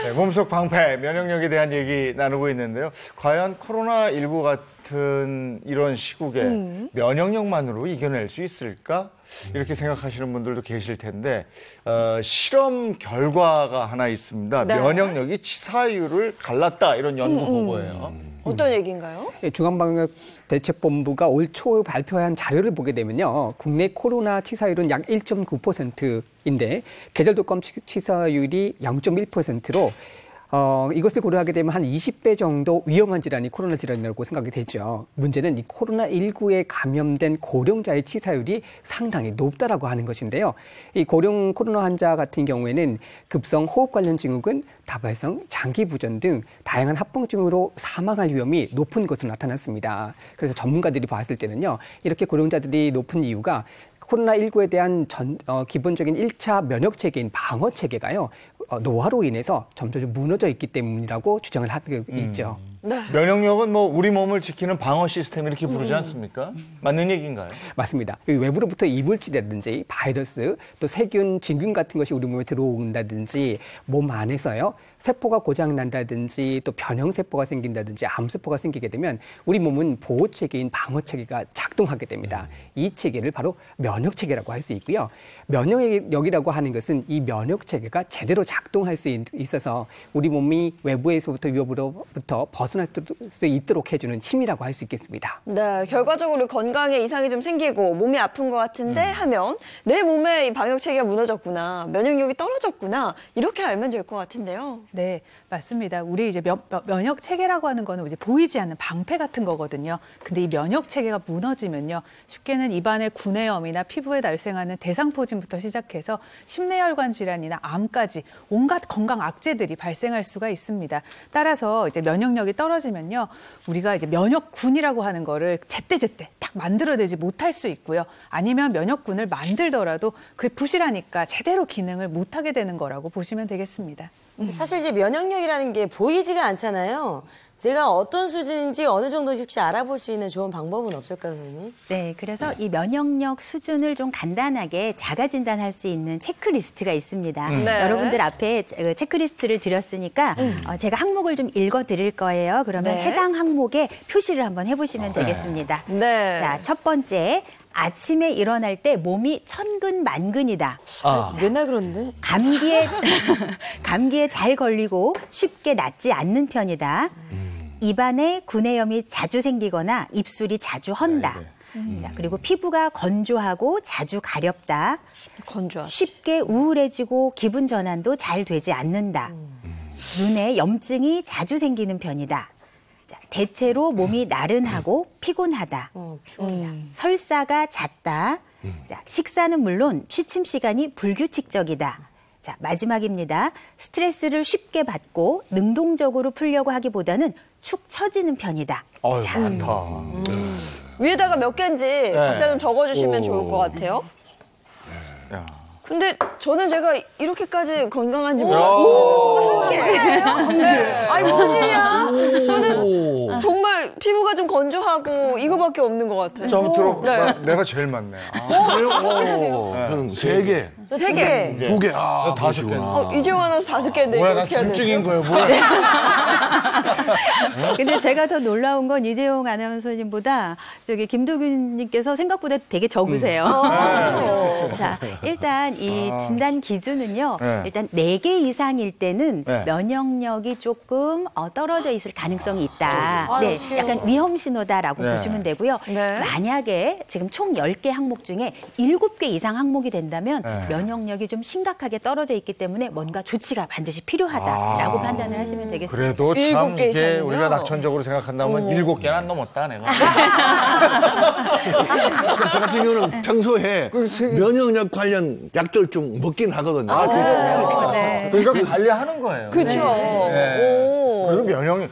네, 몸속 방패, 면역력에 대한 얘기 나누고 있는데요. 과연 코로나19 같은 이런 시국에 면역력만으로 이겨낼 수 있을까? 이렇게 생각하시는 분들도 계실 텐데 실험 결과가 하나 있습니다. 네. 면역력이 치사율을 갈랐다 이런 연구 보고예요. 어떤 얘기인가요? 중앙방역대책본부가 올 초 발표한 자료를 보게 되면요. 국내 코로나 치사율은 약 1.9%인데 계절독감 치사율이 0.1%로 이것을 고려하게 되면 한 20배 정도 위험한 질환이 코로나 질환이라고 생각이 되죠. 문제는 이 코로나19에 감염된 고령자의 치사율이 상당히 높다라고 하는 것인데요. 이 고령 코로나 환자 같은 경우에는 급성 호흡 관련 증후군, 다발성, 장기 부전 등 다양한 합병증으로 사망할 위험이 높은 것으로 나타났습니다. 그래서 전문가들이 봤을 때는요. 이렇게 고령자들이 높은 이유가 코로나19에 대한 기본적인 1차 면역 체계인 방어 체계가요. 노화로 인해서 점점 무너져 있기 때문이라고 주장을 하고 있죠. 네. 면역력은 뭐 우리 몸을 지키는 방어 시스템 이렇게 부르지 않습니까? 맞는 얘기인가요? 맞습니다. 외부로부터 이물질이라든지 바이러스 또 세균, 진균 같은 것이 우리 몸에 들어온다든지 몸 안에서요. 세포가 고장난다든지 또 변형세포가 생긴다든지 암세포가 생기게 되면 우리 몸은 보호체계인 방어체계가 작동하게 됩니다. 이 체계를 바로 면역체계라고 할 수 있고요. 면역력이라고 하는 것은 이 면역체계가 제대로 작동할 수 있어서 우리 몸이 외부에서부터 위협으로부터 벗어날 수 있도록 해주는 힘이라고 할 수 있겠습니다. 네, 결과적으로 건강에 이상이 좀 생기고 몸이 아픈 것 같은데 하면 내 몸에 이 방역체계가 무너졌구나, 면역력이 떨어졌구나 이렇게 알면 될 것 같은데요. 네, 맞습니다. 우리 이제 면역 체계라고 하는 거는 이제 보이지 않는 방패 같은 거거든요. 근데 이 면역 체계가 무너지면요, 쉽게는 입안의 구내염이나 피부에 발생하는 대상포진부터 시작해서 심내혈관 질환이나 암까지 온갖 건강 악재들이 발생할 수가 있습니다. 따라서 이제 면역력이 떨어지면요, 우리가 이제 면역군이라고 하는 거를 제때제때 딱 만들어내지 못할 수 있고요. 아니면 면역군을 만들더라도 그게 부실하니까 제대로 기능을 못하게 되는 거라고 보시면 되겠습니다. 사실 이제 면역력이라는 게 보이지가 않잖아요. 제가 어떤 수준인지 어느 정도인지 혹시 알아볼 수 있는 좋은 방법은 없을까요, 선생님? 네, 그래서 이 면역력 수준을 좀 간단하게 자가 진단할 수 있는 체크리스트가 있습니다. 네. 여러분들 앞에 체크리스트를 드렸으니까 제가 항목을 좀 읽어드릴 거예요. 그러면 네. 해당 항목에 표시를 한번 해보시면 되겠습니다. 네. 자, 첫 번째. 아침에 일어날 때 몸이 천근만근이다. 맨날 그러는데. 감기에 잘 걸리고 쉽게 낫지 않는 편이다. 입안에 구내염이 자주 생기거나 입술이 자주 헌다. 자, 그리고 피부가 건조하고 자주 가렵다. 건조하지. 쉽게 우울해지고 기분 전환도 잘 되지 않는다. 눈에 염증이 자주 생기는 편이다. 자, 대체로 몸이 나른하고 피곤하다. 설사가 잦다. 자, 식사는 물론 취침 시간이 불규칙적이다. 자, 마지막입니다. 스트레스를 쉽게 받고 능동적으로 풀려고 하기보다는 축 처지는 편이다. 많다. 위에다가 몇 개인지 각자 좀 적어주시면 좋을 것 같아요. 근데 저는 제가 이렇게까지 건강한지 몰랐어요. 저는 한 개. 아니 무슨 일이야? 저는 정말 피부가 좀 건조하고 이거밖에 없는 것 같아요. 저 한번 들어. 내가 제일 많네. 저는 3개. 3개. 2개. 5개. 이재용 아나운서 5개인데 이거 어떻게 해야 되죠? 중인 거예요, 뭐야? 근데 제가 더 놀라운 건 이재용 아나운서님보다 저기 김도균님께서 생각보다 되게 적으세요. 자, 일단 이 진단 기준은요. 일단 4개 이상일 때는 면역력이 조금 떨어져 있을 가능성이 있다. 네, 약간 위험 신호다라고 보시면 되고요. 만약에 지금 총 10개 항목 중에 7개 이상 항목이 된다면 면역력이 좀 심각하게 떨어져 있기 때문에 뭔가 조치가 반드시 필요하다라고 판단을 하시면 되겠습니다. 그래도 참 7개 이게 이상이면? 우리가 낙천적으로 생각한다면 7개는 안 넘었다, 내가. 저 같은 경우는 평소에 면역력 관련 약들 좀 먹긴 하거든요. 그러니까 관리하는 거예요. 그렇죠. 그리고 면역력.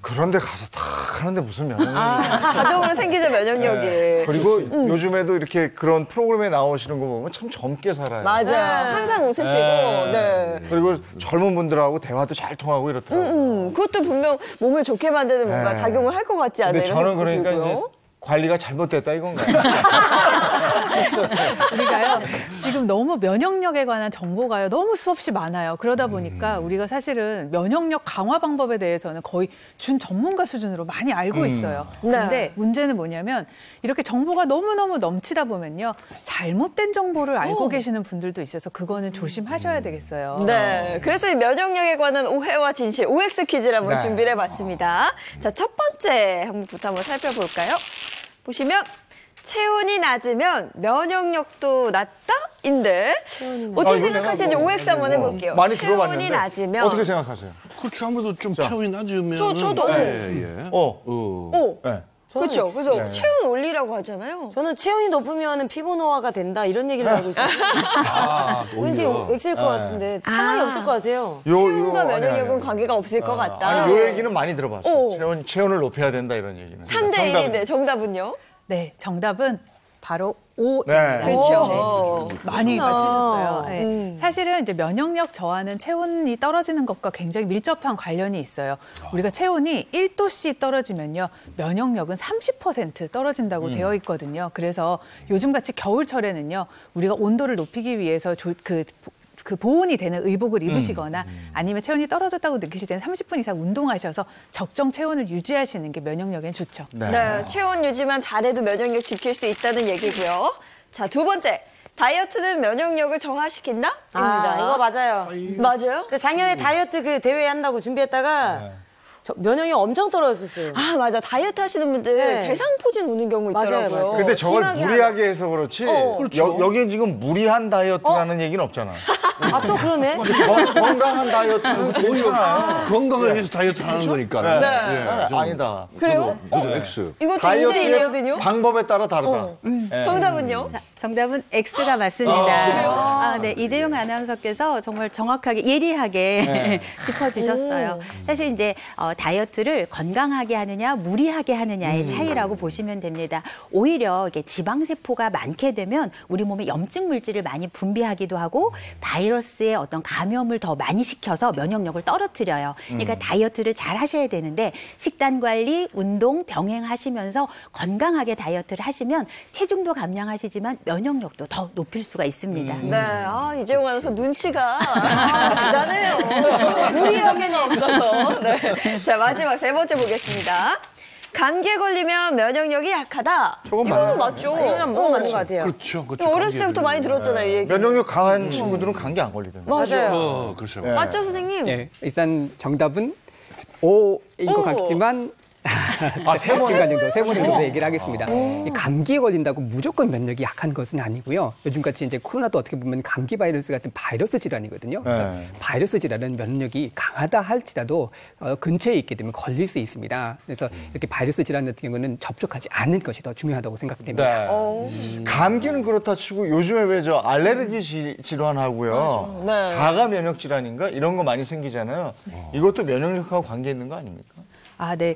그런데 가서 탁 하는데 무슨 면역력이. 자동으로 생기죠, 면역력이. 그리고 요즘에도 이렇게 그런 프로그램에 나오시는 거 보면 참 젊게 살아요. 맞아요. 항상 웃으시고. 그리고 젊은 분들하고 대화도 잘 통하고 이렇더라고요. 그것도 분명 몸을 좋게 만드는 뭔가 작용을 할 것 같지 않아요? 근데 저는 그러니까 이제 관리가 잘못됐다 이건가요? 우리가요 지금 너무 면역력에 관한 정보가요 너무 수없이 많아요. 그러다 보니까 우리가 사실은 면역력 강화 방법에 대해서는 거의 준 전문가 수준으로 많이 알고 있어요. 그런데 문제는 뭐냐면 이렇게 정보가 너무너무 넘치다 보면요 잘못된 정보를 알고 계시는 분들도 있어서 그거는 조심하셔야 되겠어요. 네, 그래서 이 면역력에 관한 오해와 진실 OX 퀴즈를 한번 준비를 해봤습니다. 자, 첫 번째 항목부터 한번 살펴볼까요? 보시면 체온이 낮으면 면역력도 낮다인데 어떻게 생각하시는지 OX 한번 해볼게요. 많이 체온이 들어봤는데 낮으면 어떻게 생각하세요? 그렇죠. 아무래도 좀 체온이 낮으면. 저도 그렇죠. 그래서 체온 올리라고 하잖아요. 저는 체온이 높으면 피부 노화가 된다 이런 얘기를 알고 있어요. 왠지 X일 것 같은데 상관이 없을 것 같아요. 체온과 면역력은 관계가 없을 것 같다. 아니, 요 얘기는 많이 들어봤어요. 체온을 높여야 된다 이런 얘기는. 3대1인데 정답은요? 네, 정답은 바로 O. 그렇죠. 많이 맞추셨어요. 네. 사실은 이제 면역력 저하는 체온이 떨어지는 것과 굉장히 밀접한 관련이 있어요. 우리가 체온이 1도씨 떨어지면요, 면역력은 30% 떨어진다고 되어 있거든요. 그래서 요즘같이 겨울철에는요, 우리가 온도를 높이기 위해서 그 보온이 되는 의복을 입으시거나 아니면 체온이 떨어졌다고 느끼실 때는 30분 이상 운동하셔서 적정 체온을 유지하시는 게 면역력엔 좋죠. 네, 체온 유지만 잘해도 면역력 지킬 수 있다는 얘기고요. 자, 두 번째. 다이어트는 면역력을 저하시킨다? 입니다. 이거 맞아요. 맞아요? 그 작년에 다이어트 그 대회 한다고 준비했다가 면역력 엄청 떨어졌었어요. 아, 맞아. 다이어트 하시는 분들 대상포진 오는 경우 있더라고요. 맞아요. 근데 저걸 무리하게 해서 그렇지. 여기는 지금 무리한 다이어트라는 얘기는 없잖아. 또 그러네. 건강한 다이어트는 건강을 위해서 다이어트 하는 거니까. 아니다. 그래요? 그래도 X. 이거 다이어트의 방법에 따라 다르다. 정답은요? 정답은 X가 맞습니다. 네, 이재용 아나운서께서 정말 정확하게 예리하게 짚어주셨어요. 사실 이제 다이어트를 건강하게 하느냐 무리하게 하느냐의 차이라고 보시면 됩니다. 오히려 이게 지방세포가 많게 되면 우리 몸에 염증 물질을 많이 분비하기도 하고 바이러스의 어떤 감염을 더 많이 시켜서 면역력을 떨어뜨려요. 그러니까 다이어트를 잘 하셔야 되는데 식단 관리, 운동, 병행하시면서 건강하게 다이어트를 하시면 체중도 감량하시지만 면역력도 더 높일 수가 있습니다. 네, 이재용 아나운서 눈치가 대단해요. 무리하게는 없어서. 네. 자, 마지막 세 번째 보겠습니다. 감기에 걸리면 면역력이 약하다. 이거는 맞죠? 이거는 뭐 맞는 것 같아요. 그렇죠. 어렸을 때부터 많이 들었잖아요, 이 얘기. 면역력 강한 친구들은 감기 안 걸리던데. 맞아요. 그렇죠. 맞죠, 선생님? 네, 일단 정답은 O인 것 같지만 세 번 정도 얘기를 하겠습니다. 이 감기에 걸린다고 무조건 면역이 약한 것은 아니고요. 요즘같이 이제 코로나도 어떻게 보면 감기 바이러스 같은 바이러스 질환이거든요. 그래서 바이러스 질환은 면역력이 강하다 할지라도 근처에 있게 되면 걸릴 수 있습니다. 그래서 이렇게 바이러스 질환 같은 경우는 접촉하지 않는 것이 더 중요하다고 생각됩니다. 감기는 그렇다 치고 요즘에 왜 저 알레르기 질환하고요, 자가 면역 질환인가 이런 거 많이 생기잖아요. 이것도 면역력하고 관계 있는 거 아닙니까? 네.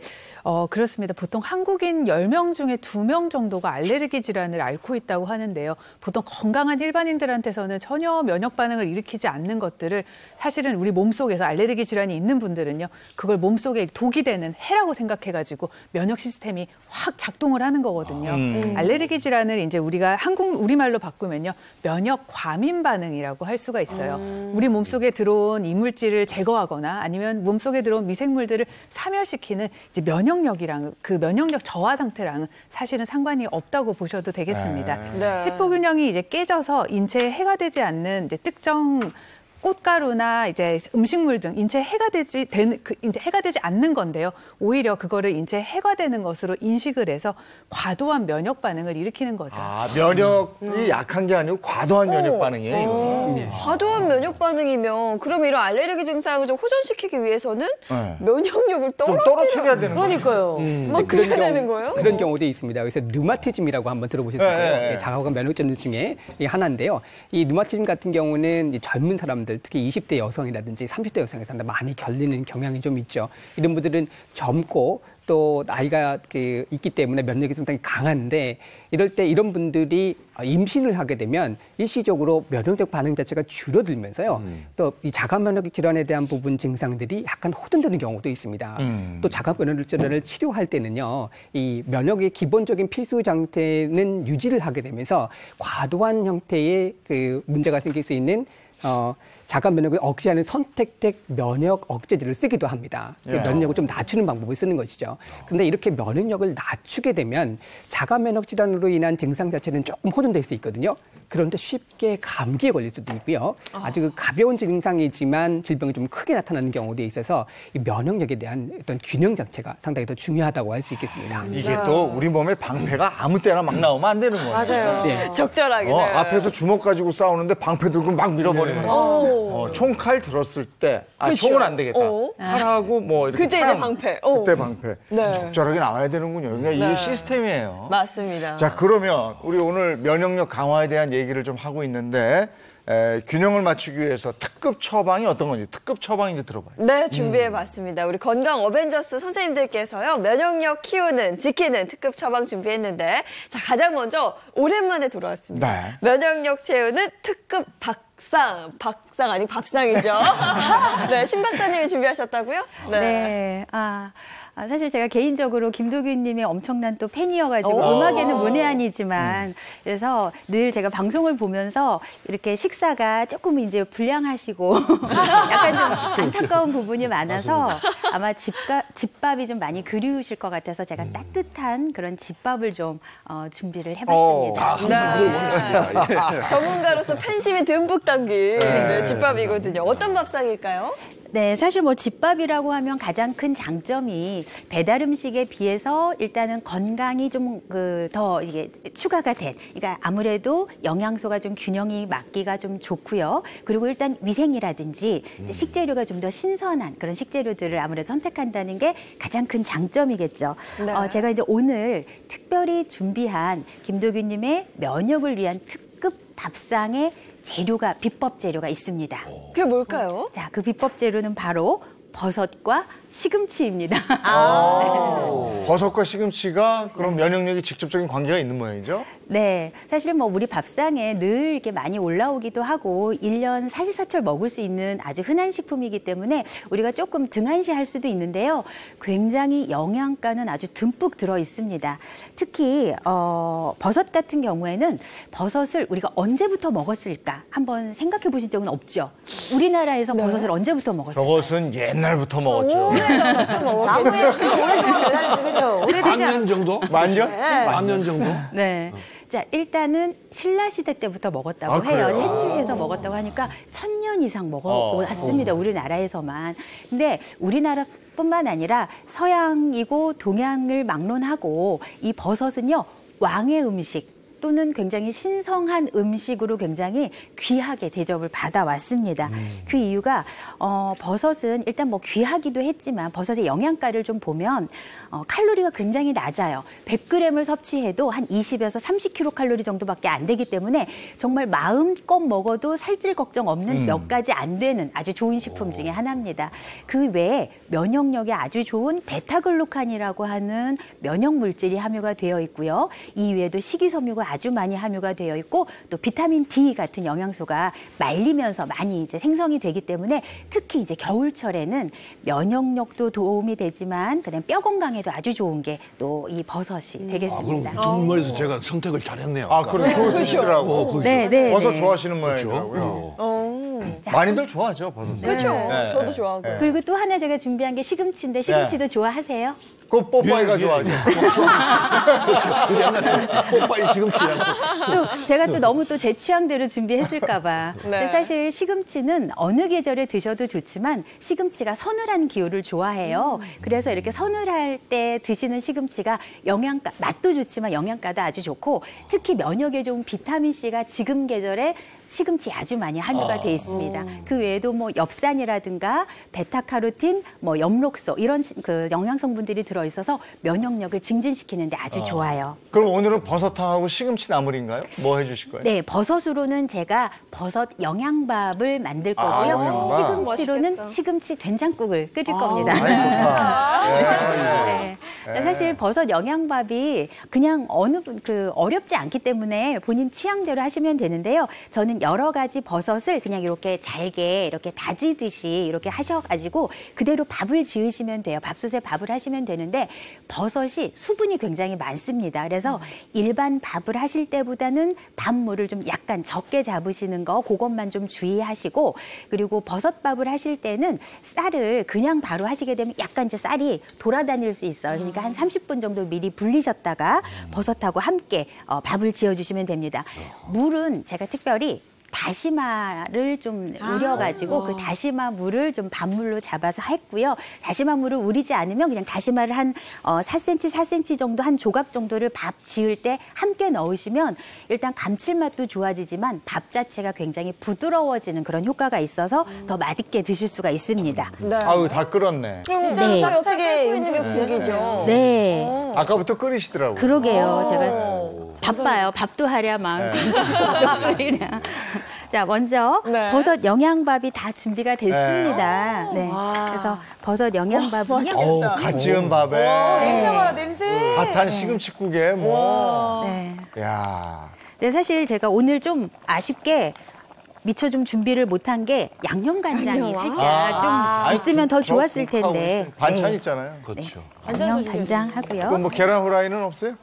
그렇습니다. 보통 한국인 10명 중에 2명 정도가 알레르기 질환을 앓고 있다고 하는데요. 보통 건강한 일반인들한테서는 전혀 면역 반응을 일으키지 않는 것들을 사실은 우리 몸속에서 알레르기 질환이 있는 분들은요. 그걸 몸속에 독이 되는 해라고 생각해가지고 면역 시스템이 확 작동을 하는 거거든요. 알레르기 질환을 이제 우리가 우리말로 바꾸면요. 면역 과민 반응이라고 할 수가 있어요. 우리 몸속에 들어온 이물질을 제거하거나 아니면 몸속에 들어온 미생물들을 사멸시키는 이제 면역력이랑 그 면역력 저하 상태랑은 사실은 상관이 없다고 보셔도 되겠습니다. 네. 세포 균형이 이제 깨져서 인체에 해가 되지 않는 이제 특정 꽃가루나 이제 음식물 등 인체에 해가 되지 않는 건데요. 오히려 그거를 인체에 해가 되는 것으로 인식을 해서 과도한 면역 반응을 일으키는 거죠. 면역이 약한 게 아니고 과도한 면역 반응이에요. 이거. 네. 과도한 면역 반응이면 그럼 이런 알레르기 증상을 좀 호전시키기 위해서는 면역력을 좀 떨어뜨려야 되는 거예요. 그러니까요. 그래야 되는 거예요? 그런 경우도 있습니다. 그래서 류마티즘이라고 한번 들어보셨을 거예요. 자가관 면역증 중에 하나인데요. 이 류마티즘 같은 경우는 이 젊은 사람들 특히 20대 여성이라든지 30대 여성에서 많이 걸리는 경향이 좀 있죠. 이런 분들은 젊고 또 나이가 있기 때문에 면역이 상당히 강한데 이럴 때 이런 분들이 임신을 하게 되면 일시적으로 면역력 반응 자체가 줄어들면서요. 또 이 자가 면역 질환에 대한 부분 증상들이 약간 호전되는 경우도 있습니다. 또 자가 면역 질환을 치료할 때는요. 이 면역의 기본적인 필수 상태는 유지를 하게 되면서 과도한 형태의 그 문제가 생길 수 있는 자가 면역을 억제하는 선택적 면역 억제제를 쓰기도 합니다. 면역력을 좀 낮추는 방법을 쓰는 것이죠. 그런데 이렇게 면역력을 낮추게 되면 자가 면역 질환으로 인한 증상 자체는 조금 호전될 수 있거든요. 그런데 쉽게 감기에 걸릴 수도 있고요. 아주 가벼운 증상이지만 질병이 좀 크게 나타나는 경우도 있어서 이 면역력에 대한 어떤 균형 자체가 상당히 더 중요하다고 할 수 있겠습니다. 이게 또 우리 몸에 방패가 아무 때나 막 나오면 안 되는 거예요. 맞아요. 네. 적절하게. 앞에서 주먹 가지고 싸우는데 방패 들고 막 밀어버리면 총칼 들었을 때 그렇죠. 총은 안 되겠다. 칼하고 뭐 이렇게 그때 이제 방패. 그때 방패. 네. 적절하게 나와야 되는군요. 그러니까 이게 시스템이에요. 맞습니다. 자, 그러면 우리 오늘 면역력 강화에 대한 얘기를 좀 하고 있는데 균형을 맞추기 위해서 특급 처방이 어떤 건지 특급 처방 이제 들어봐요. 네, 준비해봤습니다. 우리 건강 어벤져스 선생님들께서요. 면역력 키우는, 지키는 특급 처방 준비했는데 자, 가장 먼저 오랜만에 돌아왔습니다. 네. 면역력 채우는 특급 박상 아니고 밥상이죠. 네, 신 박사님이 준비하셨다고요? 네. 사실 제가 개인적으로 김도균님의 엄청난 또 팬이어가지고 음악에는 문외한이지만 그래서 늘 제가 방송을 보면서 이렇게 식사가 조금 이제 불량하시고 약간 좀 안타까운 부분이 많아서 아마 집밥이 좀 많이 그리우실 것 같아서 제가 따뜻한 그런 집밥을 좀 준비를 해봤습니다. 그걸 원했습니다. 전문가로서 팬심이 듬뿍 담긴 집밥이거든요. 어떤 밥상일까요? 네, 사실 뭐 집밥이라고 하면 가장 큰 장점이 배달 음식에 비해서 일단은 건강이 좀 더 이게 추가가 된, 그러니까 아무래도 영양소가 좀 균형이 맞기가 좀 좋고요. 그리고 일단 위생이라든지 식재료가 좀 더 신선한 그런 식재료들을 아무래도 선택한다는 게 가장 큰 장점이겠죠. 네. 제가 이제 오늘 특별히 준비한 김도균님의 면역을 위한 특급 밥상의 비법 재료가 있습니다. 그게 뭘까요? 자, 그 비법 재료는 바로 버섯과 시금치입니다. 버섯과 시금치가 그럼 면역력이 직접적인 관계가 있는 모양이죠? 네. 사실 뭐 우리 밥상에 늘 이렇게 많이 올라오기도 하고 1년 사시사철 먹을 수 있는 아주 흔한 식품이기 때문에 우리가 조금 등한시할 수도 있는데요. 굉장히 영양가는 아주 듬뿍 들어 있습니다. 특히 버섯 같은 경우에는 버섯을 우리가 언제부터 먹었을까 한번 생각해 보신 적은 없죠. 우리나라에서 버섯을 언제부터 먹었을까? 저것은 옛날부터 먹었죠. 나무에 오랫동안 매달리죠, 그죠? 오래되지 만년 정도? 만년? 만년 정도? 네. 자, 일단은 신라시대 때부터 먹었다고 해요. 그래요? 채취해서 먹었다고 하니까 1000년 이상 먹어왔습니다. 우리나라에서만. 근데 우리나라뿐만 아니라 서양이고 동양을 막론하고 이 버섯은요, 왕의 음식 또는 굉장히 신성한 음식으로 굉장히 귀하게 대접을 받아왔습니다. 그 이유가 버섯은 일단 뭐 귀하기도 했지만 버섯의 영양가를 좀 보면 칼로리가 굉장히 낮아요. 100g을 섭취해도 한 20에서 30kcal 정도밖에 안 되기 때문에 정말 마음껏 먹어도 살찔 걱정 없는 몇 가지 안 되는 아주 좋은 식품 중에 하나입니다. 그 외에 면역력에 아주 좋은 베타글루칸이라고 하는 면역 물질이 함유가 되어 있고요. 이 외에도 식이섬유가 아주 많이 함유가 되어 있고 또 비타민 D 같은 영양소가 말리면서 많이 이제 생성이 되기 때문에 특히 이제 겨울철에는 면역력도 도움이 되지만 그다음 뼈 건강에도 아주 좋은 게 또 이 버섯이 되겠습니다. 그럼 두 분에서 제가 선택을 잘했네요. 아, 그래. 그거 드시더라고. 네. 버섯 좋아하시는 모양이더라고요. 많이들 좋아하죠, 버섯. 그렇죠. 네. 저도 좋아하고. 네. 그리고 또 하나 제가 준비한 게 시금치인데 시금치도 좋아하세요? 꼭 뽀빠이가 좋아하죠. 그렇죠. 옛날에 뽀빠이 시금치라고. 또 제가 또 너무 또 제 취향대로 준비했을까 봐. 근데 사실 시금치는 어느 계절에 드셔도 좋지만 시금치가 서늘한 기후를 좋아해요. 그래서 이렇게 서늘할 때 드시는 시금치가 영양가, 맛도 좋지만 영양가도 아주 좋고 특히 면역에 좋은 비타민C가 지금 계절에 시금치 아주 많이 함유가 돼 있습니다. 그 외에도 뭐 엽산이라든가 베타카로틴, 뭐 엽록소 이런 그 영양 성분들이 들어 있어서 면역력을 증진시키는데 아주 좋아요. 그럼 오늘은 버섯탕하고 시금치 나물인가요? 뭐 해주실 거예요? 네, 버섯으로는 제가 버섯 영양밥을 만들 거고요. 영양밥. 시금치로는 시금치 된장국을 끓일 겁니다. 아이, 좋다. 네. 사실 버섯 영양밥이 그냥 어렵지 않기 때문에 본인 취향대로 하시면 되는데요. 저는 여러 가지 버섯을 그냥 이렇게 잘게 이렇게 다지듯이 이렇게 하셔가지고 그대로 밥을 지으시면 돼요. 밥솥에 밥을 하시면 되는데 버섯이 수분이 굉장히 많습니다. 그래서 일반 밥을 하실 때보다는 밥물을 좀 약간 적게 잡으시는 거 그것만 좀 주의하시고 그리고 버섯밥을 하실 때는 쌀을 그냥 바로 하시게 되면 약간 이제 쌀이 돌아다닐 수 있어요. 그러니까 한 30분 정도 미리 불리셨다가 버섯하고 함께 밥을 지어주시면 됩니다. 물은 제가 특별히 다시마를 좀 우려가지고 그 다시마 물을 좀 밥물로 잡아서 했고요. 다시마 물을 우리지 않으면 그냥 다시마를 한 4cm 정도 한 조각 정도를 밥 지을 때 함께 넣으시면 일단 감칠맛도 좋아지지만 밥 자체가 굉장히 부드러워지는 그런 효과가 있어서 더 맛있게 드실 수가 있습니다. 네. 아유, 다 끓었네. 네. 따뜻하게 있는 게 국이죠. 네. 아까부터 끓이시더라고요. 그러게요. 제가 바빠요. 밥도 하랴만. 자, 먼저 버섯 영양밥이 다 준비가 됐습니다. 네. 그래서 버섯 영양밥은요. 어우, 갓 지은 밥에. 냄새 봐요, 냄새. 갓한 시금치국에 뭐. 네. 야. 네, 사실 제가 오늘 좀 아쉽게 미처 좀 준비를 못한 게 양념 간장이 살짝 좀 있으면 더 좋았을 텐데. 반찬 네. 있잖아요. 그렇죠. 양념 간장 그럼 하고요. 뭐 계란 후라이는 없어요?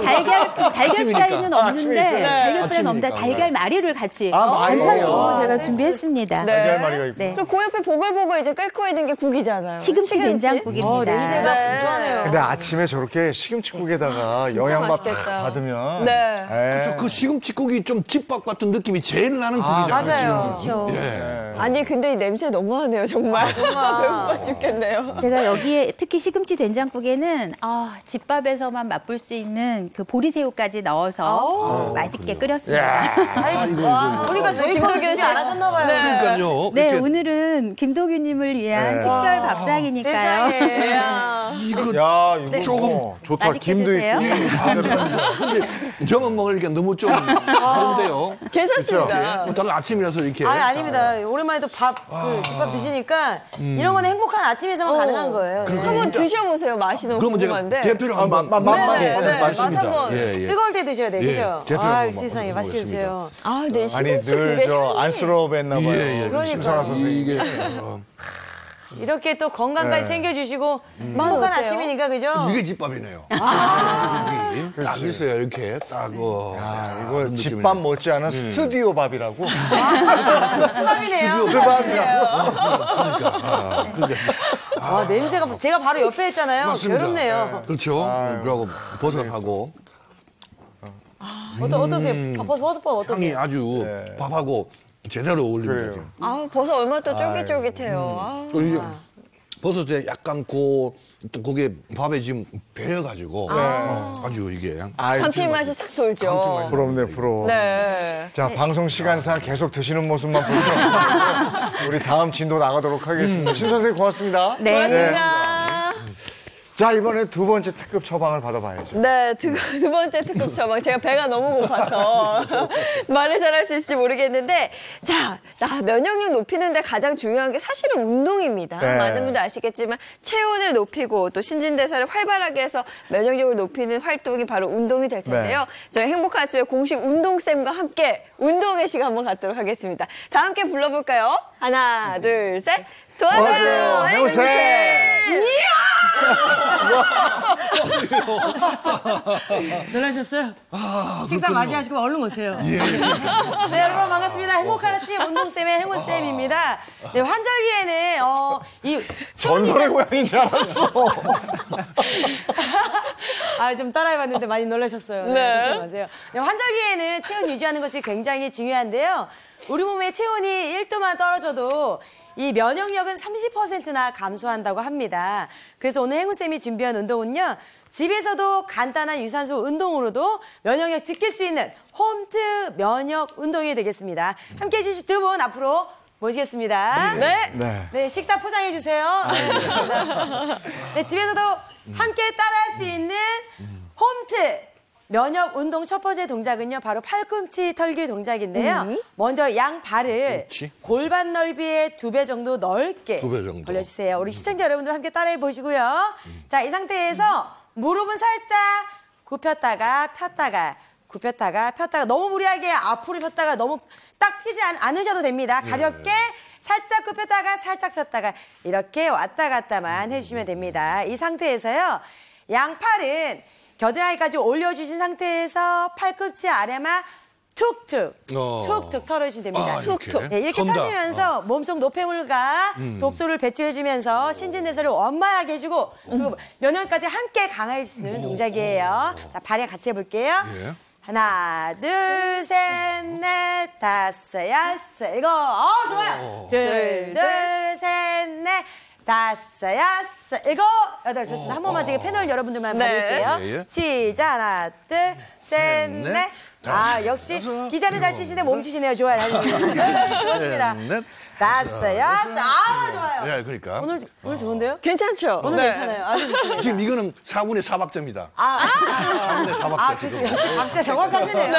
달걀 프라이는 없는데 있어요. 달걀 프라이는 없는데 아침이니까. 달걀 마리를 같이 마리. 반찬으로 제가 준비했습니다. 달걀말이가 있고. 네. 그리고 그 옆에 보글보글 이제 끓고 있는 게 국이잖아요. 시금치 된장국입니다. 냄새가 부조하네요. 근데 아침에 저렇게 시금치국에다가 영양밥 맛있겠다. 팍 받으면. 네. 에. 그 시금치국이 좀 집밥 같은 느낌이 제일 나는 국이잖아요. 맞아요. 그렇죠. 예. 아니 근데 이 냄새 너무하네요 정말. 배고파 죽겠네요. 제가 여기에 특히 시금치 된장국에는 집밥에서만 맛볼 수 있는 그 보리새우까지 넣어서 맛있게 끓였습니다. 이거. 우리가 저희 거 준비 안 하셨나 봐요. 그러니까요. 네, 이렇게 오늘은 김도규님을 위한 네. 특별 밥상이니까요. 세상에. 이거 야, 이거 조금 좋다. 맛있게 김도 드세요. 있고. 근데 저만 먹으니까 너무 좀 다른데요. 괜찮습니다. 다른 아침이라서 이렇게. 아닙니다. 오랜만에 또 집밥 드시니까 이런 거는 행복한 아침에서만 가능한 거예요. 네. 한번 드셔보세요. 맛이 너무 그러면 제가 궁금한데. 대표로 한번 네네. 맛있습니다. 맛 한번. 예, 예. 뜨거울 때 드셔야 돼, 예, 그죠? 대표로 아, 한번 세상에 맛을 맛있게 보겠습니다. 드세요. 아, 네. 아니, 시금치국의 늘 향이. 안쓰러워했나 봐요. 예, 예. 신선하셔서 이게 이렇게 또 건강까지 챙겨주시고 맛 행복한 어때요? 아침이니까, 그죠? 이게 집밥이네요. 딱 있어요. 이렇게 딱 이거 그런 집밥 느낌이네요. 못지않은 스튜디오 밥이라고. 수박이네요. 그러니까. 냄새가 제가 바로 옆에 했잖아요. 맞습니다. 괴롭네요. 그렇죠. 그리고 버섯하고 어떠세요? 버섯밥 어떠세요? 향이 아주 밥하고 제대로 어울립니다. 그래요. 지금. 아, 버섯 얼마나 또 쫄깃쫄깃해요. 아. 또 이게 버섯에 약간 그게 밥에 지금 배어가지고 아주 이게 감칠맛이 싹 돌죠. 부럽네, 부러워. 네. 자, 방송 시간상 계속 드시는 모습만 볼 수 없고 우리 다음 진도 나가도록 하겠습니다. 심 선생님 고맙습니다. 네. 고맙습니다. 자, 이번에 두 번째 특급 처방을 받아봐야죠. 네, 두 번째 특급 처방. 제가 배가 너무 고파서 말을 잘할 수 있을지 모르겠는데, 자, 면역력 높이는데 가장 중요한 게 사실은 운동입니다. 네. 많은 분들 아시겠지만 체온을 높이고 또 신진대사를 활발하게 해서 면역력을 높이는 활동이 바로 운동이 될 텐데요. 네. 저희 행복한 아침에 공식 운동쌤과 함께 운동의 시간 한번 갖도록 하겠습니다. 다 함께 불러볼까요? 하나, 둘, 셋. 도와줘요, 행운쌤! 놀라셨어요? 식사 그렇군요. 맞이하시고 얼른 오세요. 예. 네, 여러분 반갑습니다. 행복한 아침 운동쌤의 행운쌤입니다. 네, 환절기에는 이 전설의 고향인 줄 알았어. 좀 따라해봤는데 많이 놀라셨어요. 네. 그렇죠, 맞아요. 네, 환절기에는 체온 유지하는 것이 굉장히 중요한데요. 우리 몸의 체온이 1도만 떨어져도 이 면역력은 30%나 감소한다고 합니다. 그래서 오늘 행운쌤이 준비한 운동은요. 집에서도 간단한 유산소 운동으로도 면역력 지킬 수 있는 홈트 면역 운동이 되겠습니다. 함께해 주실 두 분 앞으로 모시겠습니다. 네. 네, 식사 포장해 주세요. 네, 집에서도 함께 따라할 수 있는 홈트 면역 운동 첫 번째 동작은요, 바로 팔꿈치 털기 동작인데요. 먼저 양 발을 그렇지. 골반 넓이의 2배 정도 넓게 2배 정도. 벌려주세요. 우리 시청자 여러분들 함께 따라해 보시고요. 자, 이 상태에서 무릎은 살짝 굽혔다가 폈다가 굽혔다가 폈다가 너무 무리하게 앞으로 폈다가 너무 딱 펴지 않으셔도 됩니다. 가볍게 살짝 굽혔다가 살짝 폈다가 이렇게 왔다 갔다만 해주시면 됩니다. 이 상태에서요, 양팔은 겨드랑이까지 올려주신 상태에서 팔꿈치 아래만 툭툭 툭툭 털어주시면 됩니다. 이렇게? 네, 이렇게 턴다. 터지면서 몸속 노폐물과 독소를 배출해주면서 신진대사를 원만하게 해주고 그리고 면역까지 함께 강화해주는 동작이에요. 자, 발에 같이 해볼게요. 예. 하나, 둘, 셋, 넷, 다섯, 여섯, 일곱. 좋아요. 둘, 셋, 넷. 다섯, 여섯, 일곱, 여덟, 좋습니다. 한 번만 지금 패널 여러분들만 봐볼게요. 예, 예. 시작, 하나, 둘, 셋, 넷. 역시 기타를 잘 치시는데 몸치시네요. 좋아요. 좋습니다. 넷, 다섯, 여섯. 좋아요. 예, 그러니까. 오늘 좋은데요? 괜찮죠? 오늘 네. 괜찮아요. 아주 좋습니다. 지금 이거는 4분의 4박자입니다. 4분의 4박자. 좋습니다. 역시 박자 정확하시네요.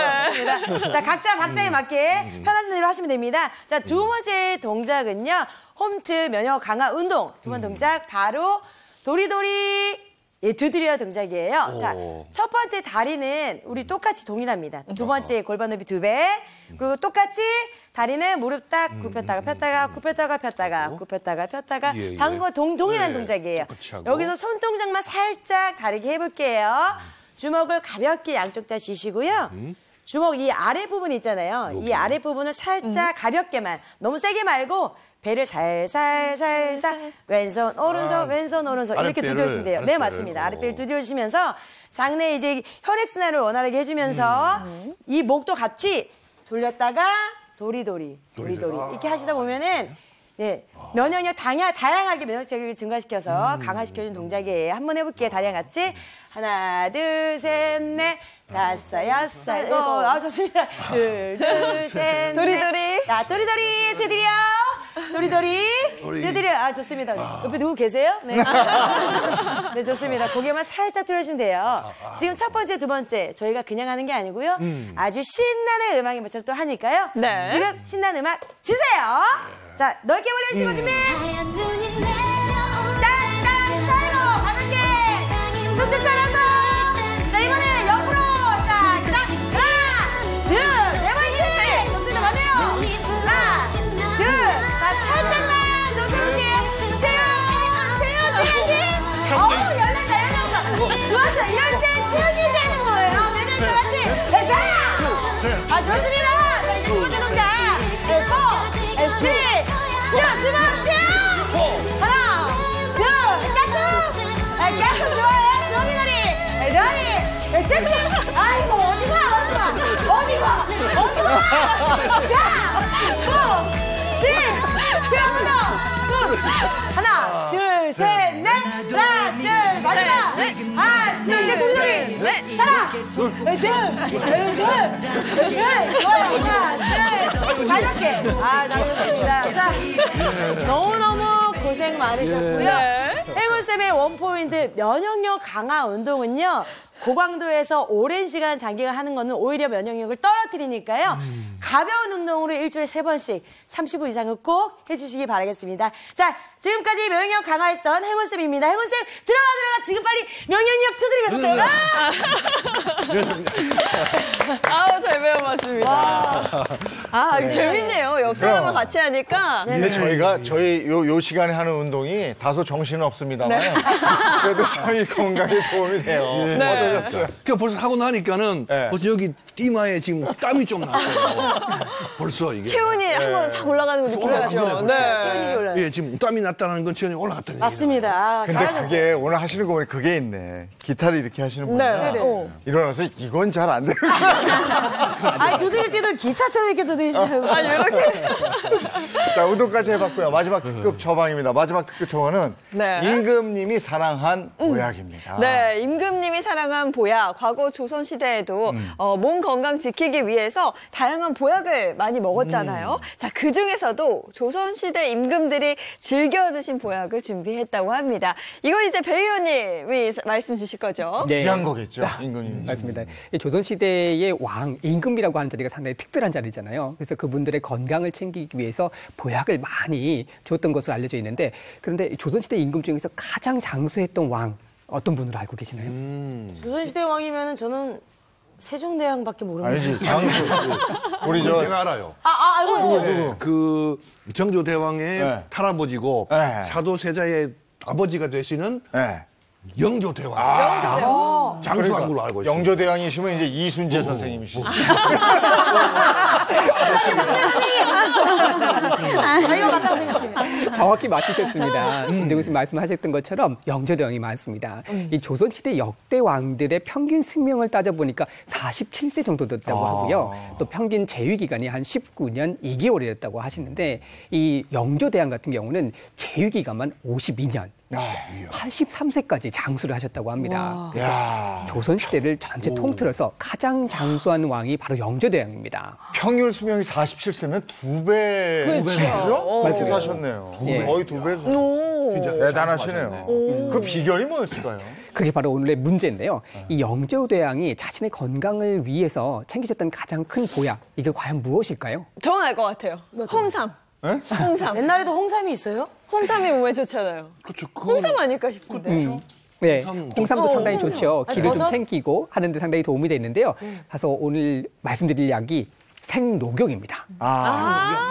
좋습니다. 자, 각자 박자에 맞게 편한 대로 하시면 됩니다. 자, 두 번째 동작은요. 홈트 면역 강화 운동. 두 번째 동작 바로 도리도리 두드려 동작이에요. 자, 첫 번째 다리는 우리 똑같이 동일합니다. 두 번째 골반 넓이 2배. 그리고 똑같이 다리는 무릎 딱 굽혔다가 폈다가 굽혔다가 폈다가 굽혔다가 폈다가 예, 예. 방과 동일한 예, 동작이에요. 똑같이 하고. 여기서 손 동작만 살짝 다르게 해볼게요. 주먹을 가볍게 양쪽 다 쥐시고요. 주먹 이 아랫부분 있잖아요. 이 아랫부분을 살짝 가볍게만, 너무 세게 말고 배를 살살살살 왼손 오른손 왼손 오른손 이렇게 아랫배를, 두드려주시면 돼요. 네, 아랫배를. 맞습니다. 아랫배를 두드려주시면서 장내 이제 혈액순환을 원활하게 해주면서 이 목도 같이 돌렸다가 도리도리 이렇게 하시다 보면은 네, 면역력 다양하게 면역력을 증가시켜서 강화시켜주는 동작이에요. 한번 해볼게요. 다리랑 같이. 하나, 둘, 셋, 넷, 다섯, 여섯, 일곱. 좋습니다. 둘, 셋, 넷. 도리도리. 자, 도리도리, 드디어. 도리도리. 드디어. 좋습니다. 옆에 누구 계세요? 네. 네, 좋습니다. 고개만 살짝 들어주시면 돼요. 지금 첫 번째, 두 번째. 저희가 그냥 하는 게 아니고요. 아주 신나는 음악에 맞춰서 또 하니까요. 네. 지금 신나는 음악 주세요. 자, 넓게 벌려주시고 준비. 짠짠 사이로 가볍게 툭툭 쳐면서 자, 이번에 옆으로 자, 하나 둘네 번째 좋습니다. 맞네요. 하나 둘 자, 살짝만 조심히 세요 열린다. 좋았어. 이럴 때 체온이 되는 거예요. 매니저 같이 됐다. 좋습니다. 자, 이제 두 번째 동작 S 자, 두 번째 하나 둘 깨끗 좋아요. 도리도리 깨끗 아이고 어디가 자 하나 둘 셋 넷 하나 둘 마지막 하나 둘 도리도리 하나 둘 좋아요. 하나 둘 가볍게 잘했습니다. 자, 너무너무 고생 많으셨고요. 행운 행운쌤의 원포인트 면역력 강화 운동은요. 고강도에서 오랜 시간 장기가 하는 거는 오히려 면역력을 떨어뜨리니까요. 가벼운 운동으로 일주일에 3번씩 30분 이상은 꼭 해주시기 바라겠습니다. 자, 지금까지 면역력 강화했던 행운쌤입니다. 행운쌤 들어가 지금 빨리 면역력 두드리면서 아우, 잘 배워봤습니다. 재밌네요. 옆 사람과 같이 하니까. 근데 저희 요 시간에 하는 운동이 다소 정신은 없습니다만 그래도 저희 건강에 도움이 돼요. 네. 그 벌써 하고 나니까는 벌써 여기 이마에 지금 땀이 좀 났어요. 벌써 이게. 체온이 한번 싹 올라가는 거 느끼셔가지고. 네. 체온이 올라요. 예, 지금 땀이 났다는 건 체온이 올라갔다는 얘기죠. 맞습니다. 근데 그게 오늘 하시는 거 보니 그게 있네. 기타를 이렇게 하시는 분이요. 일어나서 이건 잘 안 되는 아니, 두드릴 때도 기차처럼 이렇게 두드리시는 아니, 이렇게. 자, 운동까지 해봤고요. 마지막 특급 처방입니다. 마지막 특급 처방은 임금님이 사랑한 보약입니다. 네, 임금님이 사랑한 보약. 과거 조선시대에도 몸 건강 지키기 위해서 다양한 보약을 많이 먹었잖아요. 자, 그 중에서도 조선시대 임금들이 즐겨 드신 보약을 준비했다고 합니다. 이건 이제 배 의원님이 말씀 주실 거죠? 네. 귀한 거겠죠, 임금님. 맞습니다. 조선시대의 왕, 임금이라고 하는 자리가 상당히 특별한 자리잖아요. 그래서 그분들의 건강을 챙기기 위해서 보약을 많이 줬던 것으로 알려져 있는데, 그런데 조선시대 임금 중에서 가장 장수했던 왕, 어떤 분으로 알고 계시나요? 조선시대 왕이면은 저는 세종대왕밖에 모르겠어요. 아니지, 장수. 우리 제가 알아요. 알고 있어요. 네, 그 정조대왕의 탈아버지고 사도세자의 아버지가 되시는 영조대왕. 장수한 걸로 알고 있어요. 영조대왕이시면 이제 이순재 선생님이시죠. 이거 맞다고 생각해요. 정확히 맞추셨습니다. 근데 무슨 말씀하셨던 것처럼 영조대왕이 많습니다. 이 조선시대 역대 왕들의 평균 수명을 따져보니까 47세 정도 됐다고 하고요. 또 평균 재위 기간이 한 19년 2개월이었다고 하시는데, 이 영조대왕 같은 경우는 재위 기간만 52년. 83세까지 장수를 하셨다고 합니다. 조선시대를 전체 통틀어서 가장 장수한 왕이 바로 영조대왕입니다. 평균 수명이 47세면 2배. 그렇죠. 그렇게 사셨네요. 거의 2배. 진짜 대단하시네요. 그 비결이 뭐였을까요? 그게 바로 오늘의 문제인데요. 이 영조대왕이 자신의 건강을 위해서 챙기셨던 가장 큰 보약, 이게 과연 무엇일까요? 저는 알 것 같아요. 홍삼. 홍삼. 옛날에도 홍삼이 있어요? 홍삼이 몸에 좋잖아요. 그렇죠. 홍삼 아닐까 싶은데. 그렇죠. 네, 홍삼도 상당히 홍삼. 좋죠. 기를 좀 버섯? 챙기고 하는데 상당히 도움이 되는데요. 그래서 오늘 말씀드릴 약이 생녹용입니다.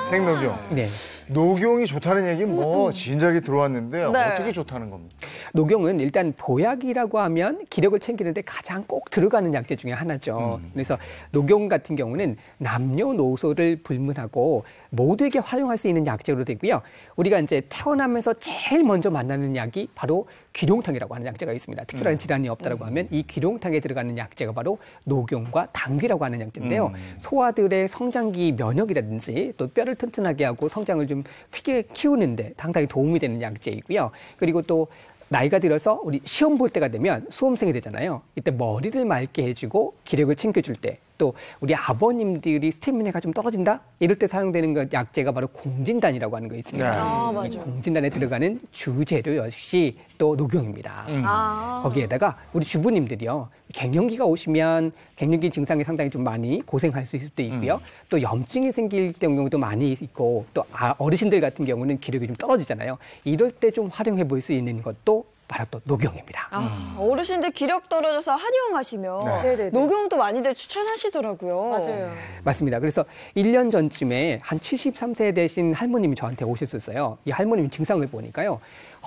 생녹용. 네. 녹용이 좋다는 얘기는 뭐 진작에 들어왔는데 어떻게 좋다는 겁니까? 녹용은 일단 보약이라고 하면 기력을 챙기는데 가장 꼭 들어가는 약재 중에 하나죠. 그래서 녹용 같은 경우는 남녀노소를 불문하고 모두에게 활용할 수 있는 약재로 되고요. 우리가 이제 태어나면서 제일 먼저 만나는 약이 바로 귀룡탕이라고 하는 약재가 있습니다. 특별한 질환이 없다라고 하면 이 귀룡탕에 들어가는 약재가 바로 녹용과 당귀라고 하는 약재인데요. 소아들의 성장기 면역이라든지 또 뼈를 튼튼하게 하고 성장을 좀 크게 키우는데 상당히 도움이 되는 약재이고요. 그리고 또 나이가 들어서 우리 시험 볼 때가 되면 수험생이 되잖아요. 이때 머리를 맑게 해주고 기력을 챙겨줄 때, 또 우리 아버님들이 스태미나가 좀 떨어진다? 이럴 때 사용되는 그 약재가 바로 공진단이라고 하는 거 있습니다. 이 공진단에 들어가는 주재료 역시 또 녹용입니다. 거기에다가 우리 주부님들이요, 갱년기가 오시면 갱년기 증상이 상당히 좀 많이 고생할 수 있을 수도 있고요. 또 염증이 생길 경우도 많이 있고, 또 어르신들 같은 경우는 기력이 좀 떨어지잖아요. 이럴 때 좀 활용해 볼 수 있는 것도 바로 또 녹용입니다. 어르신들 기력 떨어져서 한의원 가시면 녹용도 많이들 추천하시더라고요. 맞아요. 맞습니다. 그래서 1년 전쯤에 한 73세 되신 할머님이 저한테 오셨었어요. 이 할머님 증상을 보니까요,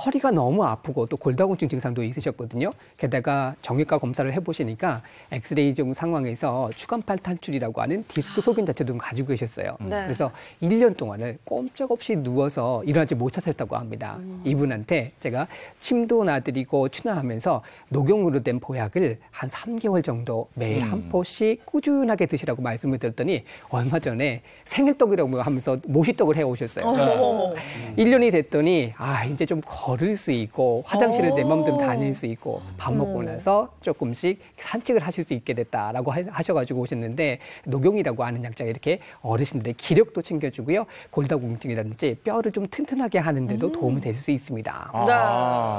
허리가 너무 아프고 또 골다공증 증상도 있으셨거든요. 게다가 정형외과 검사를 해보시니까 엑스레이 중 상황에서 추간팔 탈출이라고 하는 디스크 소견 자체도 가지고 계셨어요. 그래서 1년 동안을 꼼짝없이 누워서 일어나지 못하셨다고 합니다. 이분한테 제가 침도 놔드리고 추나하면서 녹용으로 된 보약을 한 3개월 정도 매일 한 포씩 꾸준하게 드시라고 말씀을 드렸더니 얼마 전에 생일떡이라고 하면서 모시떡을 해오셨어요. 1년이 됐더니 이제 좀 걸을 수 있고 화장실을 내 마음대로 다닐 수 있고 밥 먹고 나서 조금씩 산책을 하실 수 있게 됐다라고 하셔가지고 오셨는데 녹용이라고 하는 약자가 이렇게 어르신들의 기력도 챙겨주고요. 골다공증이라든지 뼈를 좀 튼튼하게 하는데도 도움이 될 수 있습니다.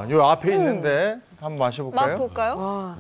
요 앞에 있는데 한번 마셔볼까요? 맛볼까요?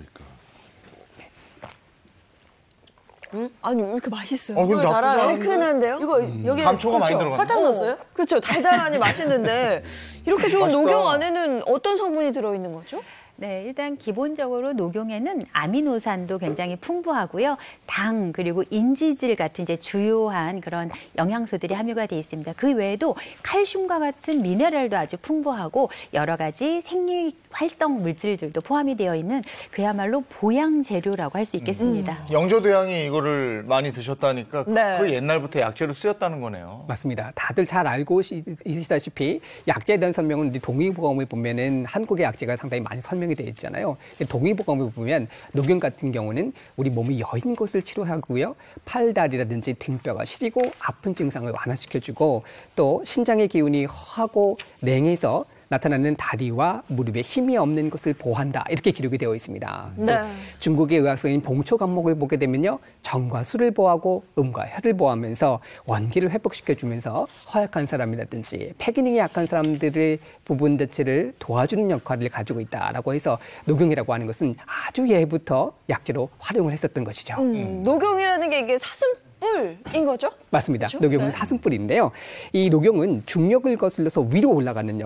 아니 왜 이렇게 맛있어요? 그럼 나쁘지 않은데? 달큰한데요? 이거 여기 감초가 많이 들어갔네. 설탕 넣었어요? 그렇죠. 달달하니 맛있는데 이렇게 좋은 맛있다. 녹용 안에는 어떤 성분이 들어있는 거죠? 네, 일단 기본적으로 녹용에는 아미노산도 굉장히 풍부하고요. 당 그리고 인지질 같은 이제 주요한 그런 영양소들이 함유가 되어 있습니다. 그 외에도 칼슘과 같은 미네랄도 아주 풍부하고 여러 가지 생리 활성 물질들도 포함이 되어 있는 그야말로 보양 재료라고 할 수 있겠습니다. 영조대왕이 이거를 많이 드셨다니까 네. 그 옛날부터 약재로 쓰였다는 거네요. 맞습니다. 다들 잘 알고 있으시다시피 약재에 대한 설명은 우리 동의보감을 보면은 한국의 약재가 상당히 많이 설명이 되어 있잖아요. 동의보감을 보면 녹용 같은 경우는 우리 몸이 여인 것을 치료하고요. 팔다리라든지 등뼈가 시리고 아픈 증상을 완화시켜주고 또 신장의 기운이 허하고 냉해서 나타나는 다리와 무릎에 힘이 없는 것을 보호한다. 이렇게 기록이 되어 있습니다. 네. 중국의 의학서인 봉초 감목을 보게 되면요. 정과 수를 보호하고 음과 혈을 보호하면서 원기를 회복시켜주면서 허약한 사람이라든지 폐기능이 약한 사람들의 부분 자체를 도와주는 역할을 가지고 있다라고 해서 녹용이라고 하는 것은 아주 예부터 약재로 활용을 했었던 것이죠. 녹용이라는 게 이게 사슴뿔인 거죠? 맞습니다. 그렇죠? 녹용은 네. 사슴뿔인데요. 이 녹용은 중력을 거슬러서 위로 올라가는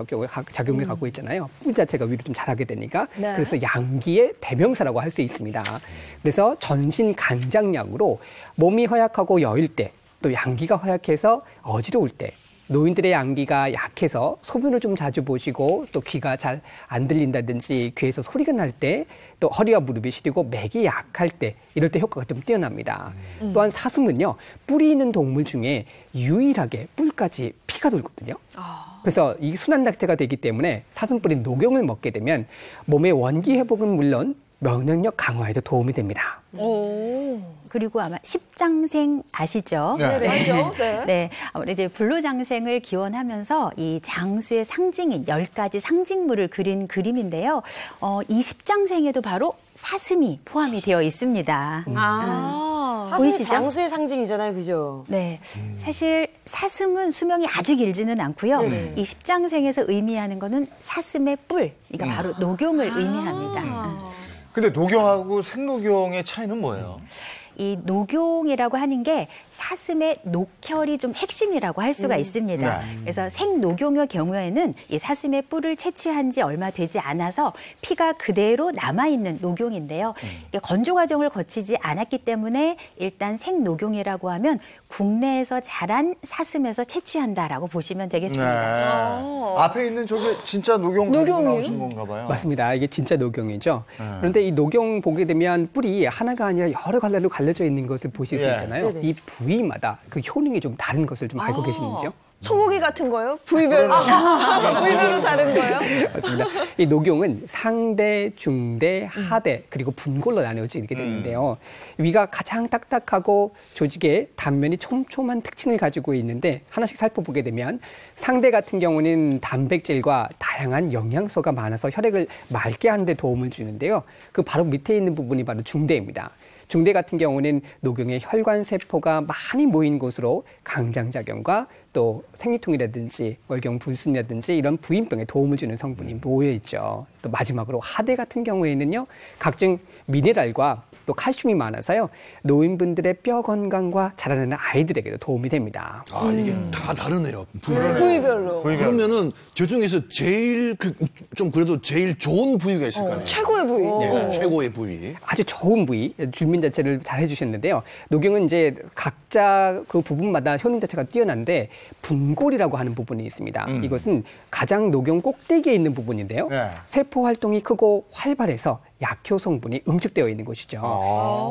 작용을 갖고 있잖아요. 뿔 자체가 위로 좀 자라게 되니까. 네. 그래서 양기의 대명사라고 할 수 있습니다. 그래서 전신 강장약으로 몸이 허약하고 여일 때, 또 양기가 허약해서 어지러울 때, 노인들의 양기가 약해서 소변을 좀 자주 보시고 또 귀가 잘 안 들린다든지 귀에서 소리가 날 때 또 허리와 무릎이 시리고 맥이 약할 때 이럴 때 효과가 좀 뛰어납니다. 또한 사슴은요. 뿔이 있는 동물 중에 유일하게 뿔까지 피가 돌거든요. 그래서 이 순환 낙태가 되기 때문에 사슴뿔인 녹용을 먹게 되면 몸의 원기 회복은 물론 면역력 강화에도 도움이 됩니다. 그리고 아마 십장생 아시죠? 네. 네. 알죠? 네. 네, 아무래도 이제 불로장생을 기원하면서 이 장수의 상징인 10가지 상징물을 그린 그림인데요. 이 십장생에도 바로 사슴이 포함이 되어 있습니다. 사슴이 보이시죠? 장수의 상징이잖아요, 그죠? 네, 사실 사슴은 수명이 아주 길지는 않고요. 이 십장생에서 의미하는 거는 사슴의 뿔, 그러니까 바로 녹용을 의미합니다. 근데 녹용하고 생녹용의 차이는 뭐예요? 이 녹용이라고 하는 게 사슴의 녹혈이 좀 핵심이라고 할 수가 있습니다. 네. 그래서 생녹용의 경우에는 이 사슴의 뿔을 채취한 지 얼마 되지 않아서 피가 그대로 남아있는 녹용인데요. 이게 건조 과정을 거치지 않았기 때문에 일단 생녹용이라고 하면 국내에서 자란 사슴에서 채취한다라고 보시면 되겠습니다. 앞에 있는 저게 진짜 녹용 가지고 나오신 건가 봐요. 맞습니다. 이게 진짜 녹용이죠. 그런데 이 녹용 보게 되면 뿔이 하나가 아니라 여러 갈래로 갈려져 있는 것을 보실 수 예. 있잖아요. 이 부위마다 그 효능이 좀 다른 것을 좀 알고 계시는지요? 소고기 같은 거요? 부위별로? 부위별로 다른 거예요? 맞습니다. 이 녹용은 상대, 중대, 하대 그리고 분골로 나뉘어지게 되는데요. 위가 가장 딱딱하고 조직의 단면이 촘촘한 특징을 가지고 있는데 하나씩 살펴보게 되면 상대 같은 경우는 단백질과 다양한 영양소가 많아서 혈액을 맑게 하는 데 도움을 주는데요. 그 바로 밑에 있는 부분이 바로 중대입니다. 중대 같은 경우는 녹용의 혈관 세포가 많이 모인 곳으로 강장작용과 또 생리통이라든지 월경 불순이라든지 이런 부인병에 도움을 주는 성분이 모여 있죠. 또 마지막으로 하대 같은 경우에는요. 각종 미네랄과 또 칼슘이 많아서요. 노인분들의 뼈 건강과 자라나는 아이들에게도 도움이 됩니다. 아, 이게 다 다르네요. 부위별로. 그러면은 저 중에서 제일 좀 그래도 제일 좋은 부위가 있을 거 아니에요? 최고의 부위. 네, 최고의 부위. 아주 좋은 부위, 주민 자체를 잘 해주셨는데요. 녹용은 이제 각자 그 부분마다 효능 자체가 뛰어난데 분골이라고 하는 부분이 있습니다. 이것은 가장 녹용 꼭대기에 있는 부분인데요. 네. 세포 활동이 크고 활발해서 약효 성분이 응축되어 있는 곳이죠.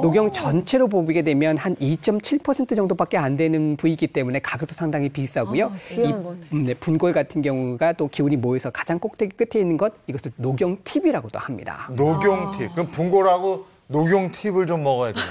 녹용 전체로 보게 되면 한 2.7% 정도밖에 안 되는 부위이기 때문에 가격도 상당히 비싸고요. 이 분골 같은 경우가 또 기운이 모여서 가장 꼭대기 끝에 있는 것, 이것을 녹용 팁이라고도 합니다. 녹용팁. 그럼 분골하고 녹용 팁을 좀 먹어야 돼요.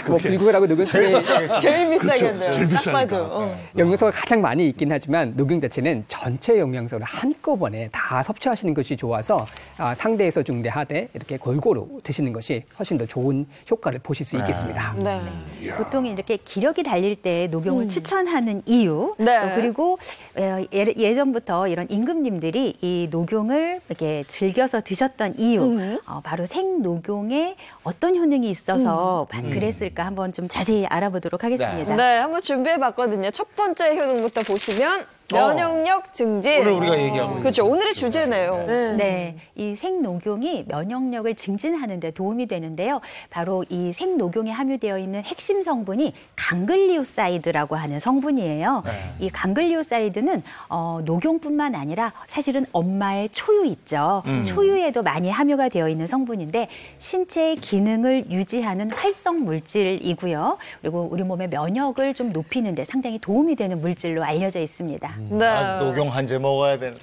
뭐 불구하고 녹용 팁이 제일 비싸겠네요. 그렇죠. 제일 비싸니까. 영양소가 가장 많이 있긴 하지만 녹용 자체는 전체 영양소를 한꺼번에 다 섭취하시는 것이 좋아서 상대에서 중대하되 이렇게 골고루 드시는 것이 훨씬 더 좋은 효과를 보실 수 있겠습니다. 네. 보통 이렇게 기력이 달릴 때 녹용을 추천하는 이유, 네. 그리고 예전부터 이런 임금님들이 이 녹용을 이렇게 즐겨서 드셨던 이유, 바로 생녹용에 어떤 효능이 있어서 그랬을까 한번 좀 자세히 알아보도록 하겠습니다. 네, 한번 준비해봤거든요. 첫 번째 효능부터 보시면 면역력 증진. 오늘 우리가 얘기하고 있는 그렇죠. 오늘의 주제네요. 네, 이 생녹용이 면역력을 증진하는 데 도움이 되는데요. 바로 이 생녹용에 함유되어 있는 핵심 성분이 강글리오사이드라고 하는 성분이에요. 이 강글리오사이드는 녹용뿐만 아니라 사실은 엄마의 초유 있죠. 초유에도 많이 함유가 되어 있는 성분인데 신체의 기능을 유지하는 활성 물질이고요. 그리고 우리 몸의 면역을 좀 높이는 데 상당히 도움이 되는 물질로 알려져 있습니다. 네. 녹용 한 재 먹어야 되는.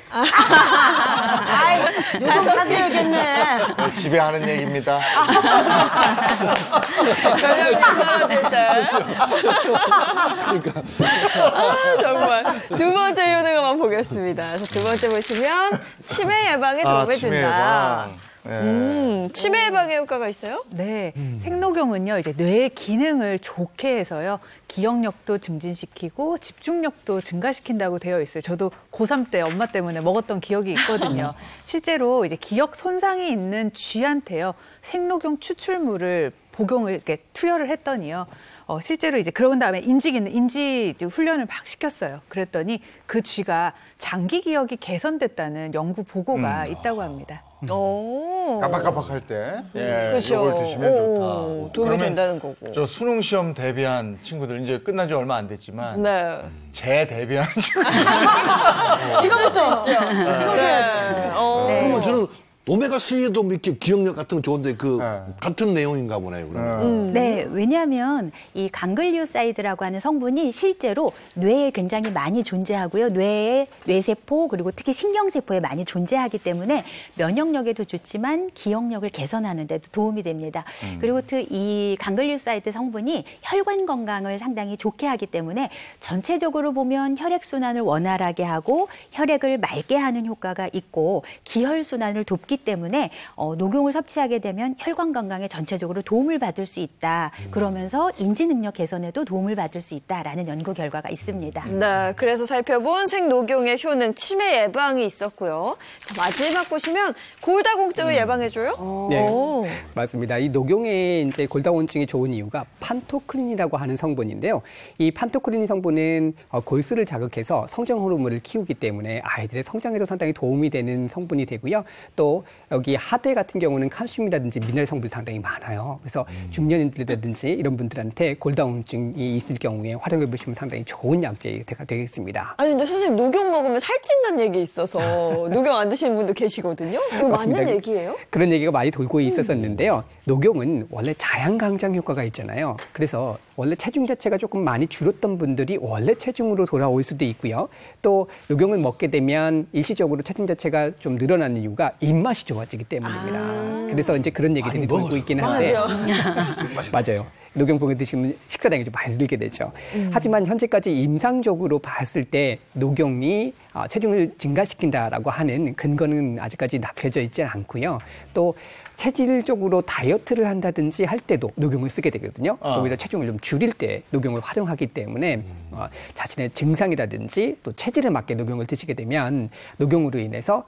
녹용 사드려야겠네. 집에 하는 얘기입니다. 면역력 떨어질 때. 정말. 두 번째 효능 한번 보겠습니다. 그래서 두 번째 보시면 치매 예방에 도움을 치매 준다. 예방. 네. 치매 예방에 효과가 있어요? 네, 생녹용은요 이제 뇌의 기능을 좋게 해서요 기억력도 증진시키고 집중력도 증가시킨다고 되어 있어요. 저도 고3 때 엄마 때문에 먹었던 기억이 있거든요. 실제로 이제 기억 손상이 있는 쥐한테요 생녹용 추출물을 복용을 이렇게 투여를 했더니요. 실제로 이제 그런 다음에 인지 훈련을 막 시켰어요. 그랬더니 그 쥐가 장기 기억이 개선됐다는 연구 보고가 있다고 합니다. 깜빡깜빡할 때 그렇죠. 이걸 드시면 좋다. 도움이 된다는 거고. 저 수능 시험 대비한 친구들 이제 끝난 지 얼마 안 됐지만 네. 재대비하는 친구들 찍어볼 수 있죠. 찍어줘야죠. 그러면 저는 오메가3에도 이렇게 기억력 같은 거 좋은데 같은 내용인가 보네요, 그러면. 네, 왜냐하면 이 강글리오사이드라고 하는 성분이 실제로 뇌에 굉장히 많이 존재하고요. 뇌의 뇌세포 그리고 특히 신경세포에 많이 존재하기 때문에 면역력에도 좋지만 기억력을 개선하는 데도 도움이 됩니다. 그리고 이 강글리오사이드 성분이 혈관 건강을 상당히 좋게 하기 때문에 전체적으로 보면 혈액순환을 원활하게 하고 혈액을 맑게 하는 효과가 있고 기혈순환을 돕기 때문에 녹용을 섭취하게 되면 혈관 건강에 전체적으로 도움을 받을 수 있다. 그러면서 인지 능력 개선에도 도움을 받을 수 있다라는 연구 결과가 있습니다. 네, 그래서 살펴본 생녹용의 효능 치매 예방이 있었고요. 마지막 보시면 골다공증을 예방해줘요? 네, 맞습니다. 이 녹용에 이제 골다공증이 좋은 이유가 판토크린이라고 하는 성분인데요. 이 판토크린 성분은 골수를 자극해서 성장 호르몬을 키우기 때문에 아이들의 성장에도 상당히 도움이 되는 성분이 되고요. 또 여기 하대 같은 경우는 칼슘이라든지 미네랄 성분이 상당히 많아요. 그래서 중년인들이라든지 이런 분들한테 골다공증이 있을 경우에 활용해 보시면 상당히 좋은 약제가 되겠습니다. 아니 근데 선생님 녹용 먹으면 살찐다는 얘기 있어서 녹용 안 드시는 분도 계시거든요. 이거 맞습니다. 맞는 얘기예요? 그런 얘기가 많이 돌고 있었었는데요. 녹용은 원래 자양강장 효과가 있잖아요. 그래서 원래 체중 자체가 조금 많이 줄었던 분들이 원래 체중으로 돌아올 수도 있고요. 또 녹용을 먹게 되면 일시적으로 체중 자체가 좀 늘어나는 이유가 입맛이 좋아지기 때문입니다. 그래서 이제 그런 얘기들이 돌고 있기는 한데 맞아요. 녹용봉에 드시면 식사량이 좀 많이 늘게 되죠. 하지만 현재까지 임상적으로 봤을 때 녹용이 체중을 증가시킨다라고 하는 근거는 아직까지 나펴져 있지 않고요. 또 체질적으로 다이어트를 한다든지 할 때도 녹용을 쓰게 되거든요. 오히려 체중을 좀 줄일 때 녹용을 활용하기 때문에 자신의 증상이라든지 또 체질에 맞게 녹용을 드시게 되면 녹용으로 인해서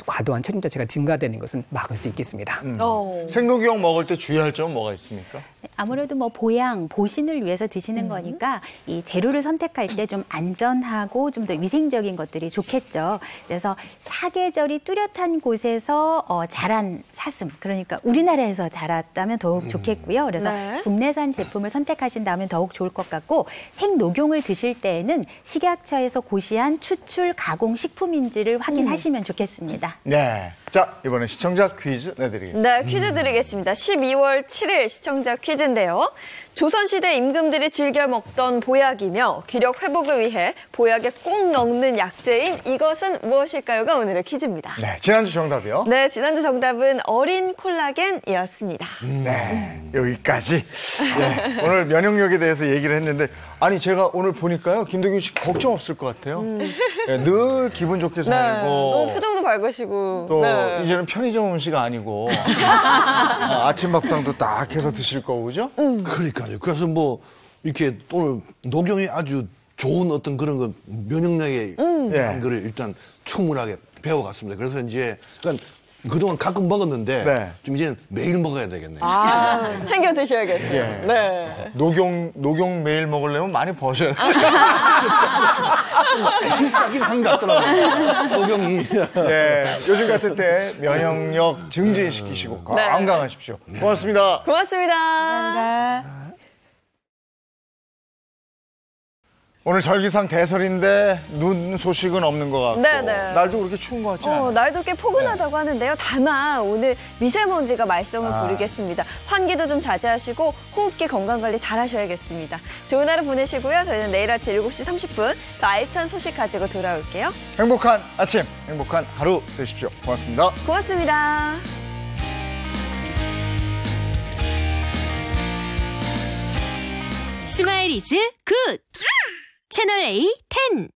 과도한 체중 자체가 증가되는 것은 막을 수 있겠습니다. 생녹용 먹을 때 주의할 점은 뭐가 있습니까? 아무래도 뭐 보신을 위해서 드시는 거니까 이 재료를 선택할 때 좀 안전하고 좀 더 위생적인 것들이 좋겠죠. 그래서 사계절이 뚜렷한 곳에서 자란 사슴, 그러니까 우리나라에서 자랐다면 더욱 좋겠고요. 그래서 국내산 제품을 선택하신다면 더욱 좋을 것 같고 생녹용을 드실 때에는 식약처에서 고시한 추출 가공 식품인지를 확인하시면 좋겠습니다. 네. 자, 이번엔 시청자 퀴즈 내드리겠습니다. 네, 퀴즈 드리겠습니다. 12월 7일 시청자 퀴즈인데요. 조선시대 임금들이 즐겨 먹던 보약이며 기력 회복을 위해 보약에 꼭 넣는 약재인 이것은 무엇일까요가 오늘의 퀴즈입니다. 네, 지난주 정답이요. 네, 지난주 정답은 어린 콜라겐이었습니다. 네, 여기까지. 네, 오늘 면역력에 대해서 얘기를 했는데 아니 제가 오늘 보니까요 김덕윤 씨 걱정 없을 것 같아요. 네, 늘 기분 좋게 살고 너무 표정도 밝으시고 또 이제는 편의점 음식 아니고 아침 밥상도 딱 해서 드실 거고 그죠? 그러니까요. 그래서 뭐 이렇게 오늘 녹용이 아주 좋은 어떤 그런 거 면역력에 대한 거를 일단 충분하게 배워갔습니다. 그래서 이제 그러니까 그동안 가끔 먹었는데 좀 이제는 매일 먹어야 되겠네요. 챙겨 드셔야겠어요. 예. 네. 녹용 매일 먹으려면 많이 버셔야 돼요. 비싸긴 한 것 같더라고요. 녹용이. 네, 요즘 같은 때 면역력 증진시키시고 건강하십시오. 고맙습니다. 고맙습니다. 감사합니다. 오늘 절기상 대설인데 눈 소식은 없는 것 같고 네네. 날도 그렇게 추운 것 같지 않아요? 날도 꽤 포근하다고 하는데요. 다만 오늘 미세먼지가 말썽을 부리겠습니다. 환기도 좀 자제하시고 호흡기 건강관리 잘 하셔야겠습니다. 좋은 하루 보내시고요. 저희는 내일 아침 7시 30분 더 알찬 소식 가지고 돌아올게요. 행복한 아침, 행복한 하루 되십시오. 고맙습니다. 고맙습니다. 스마일 이즈 굿! 채널 A 10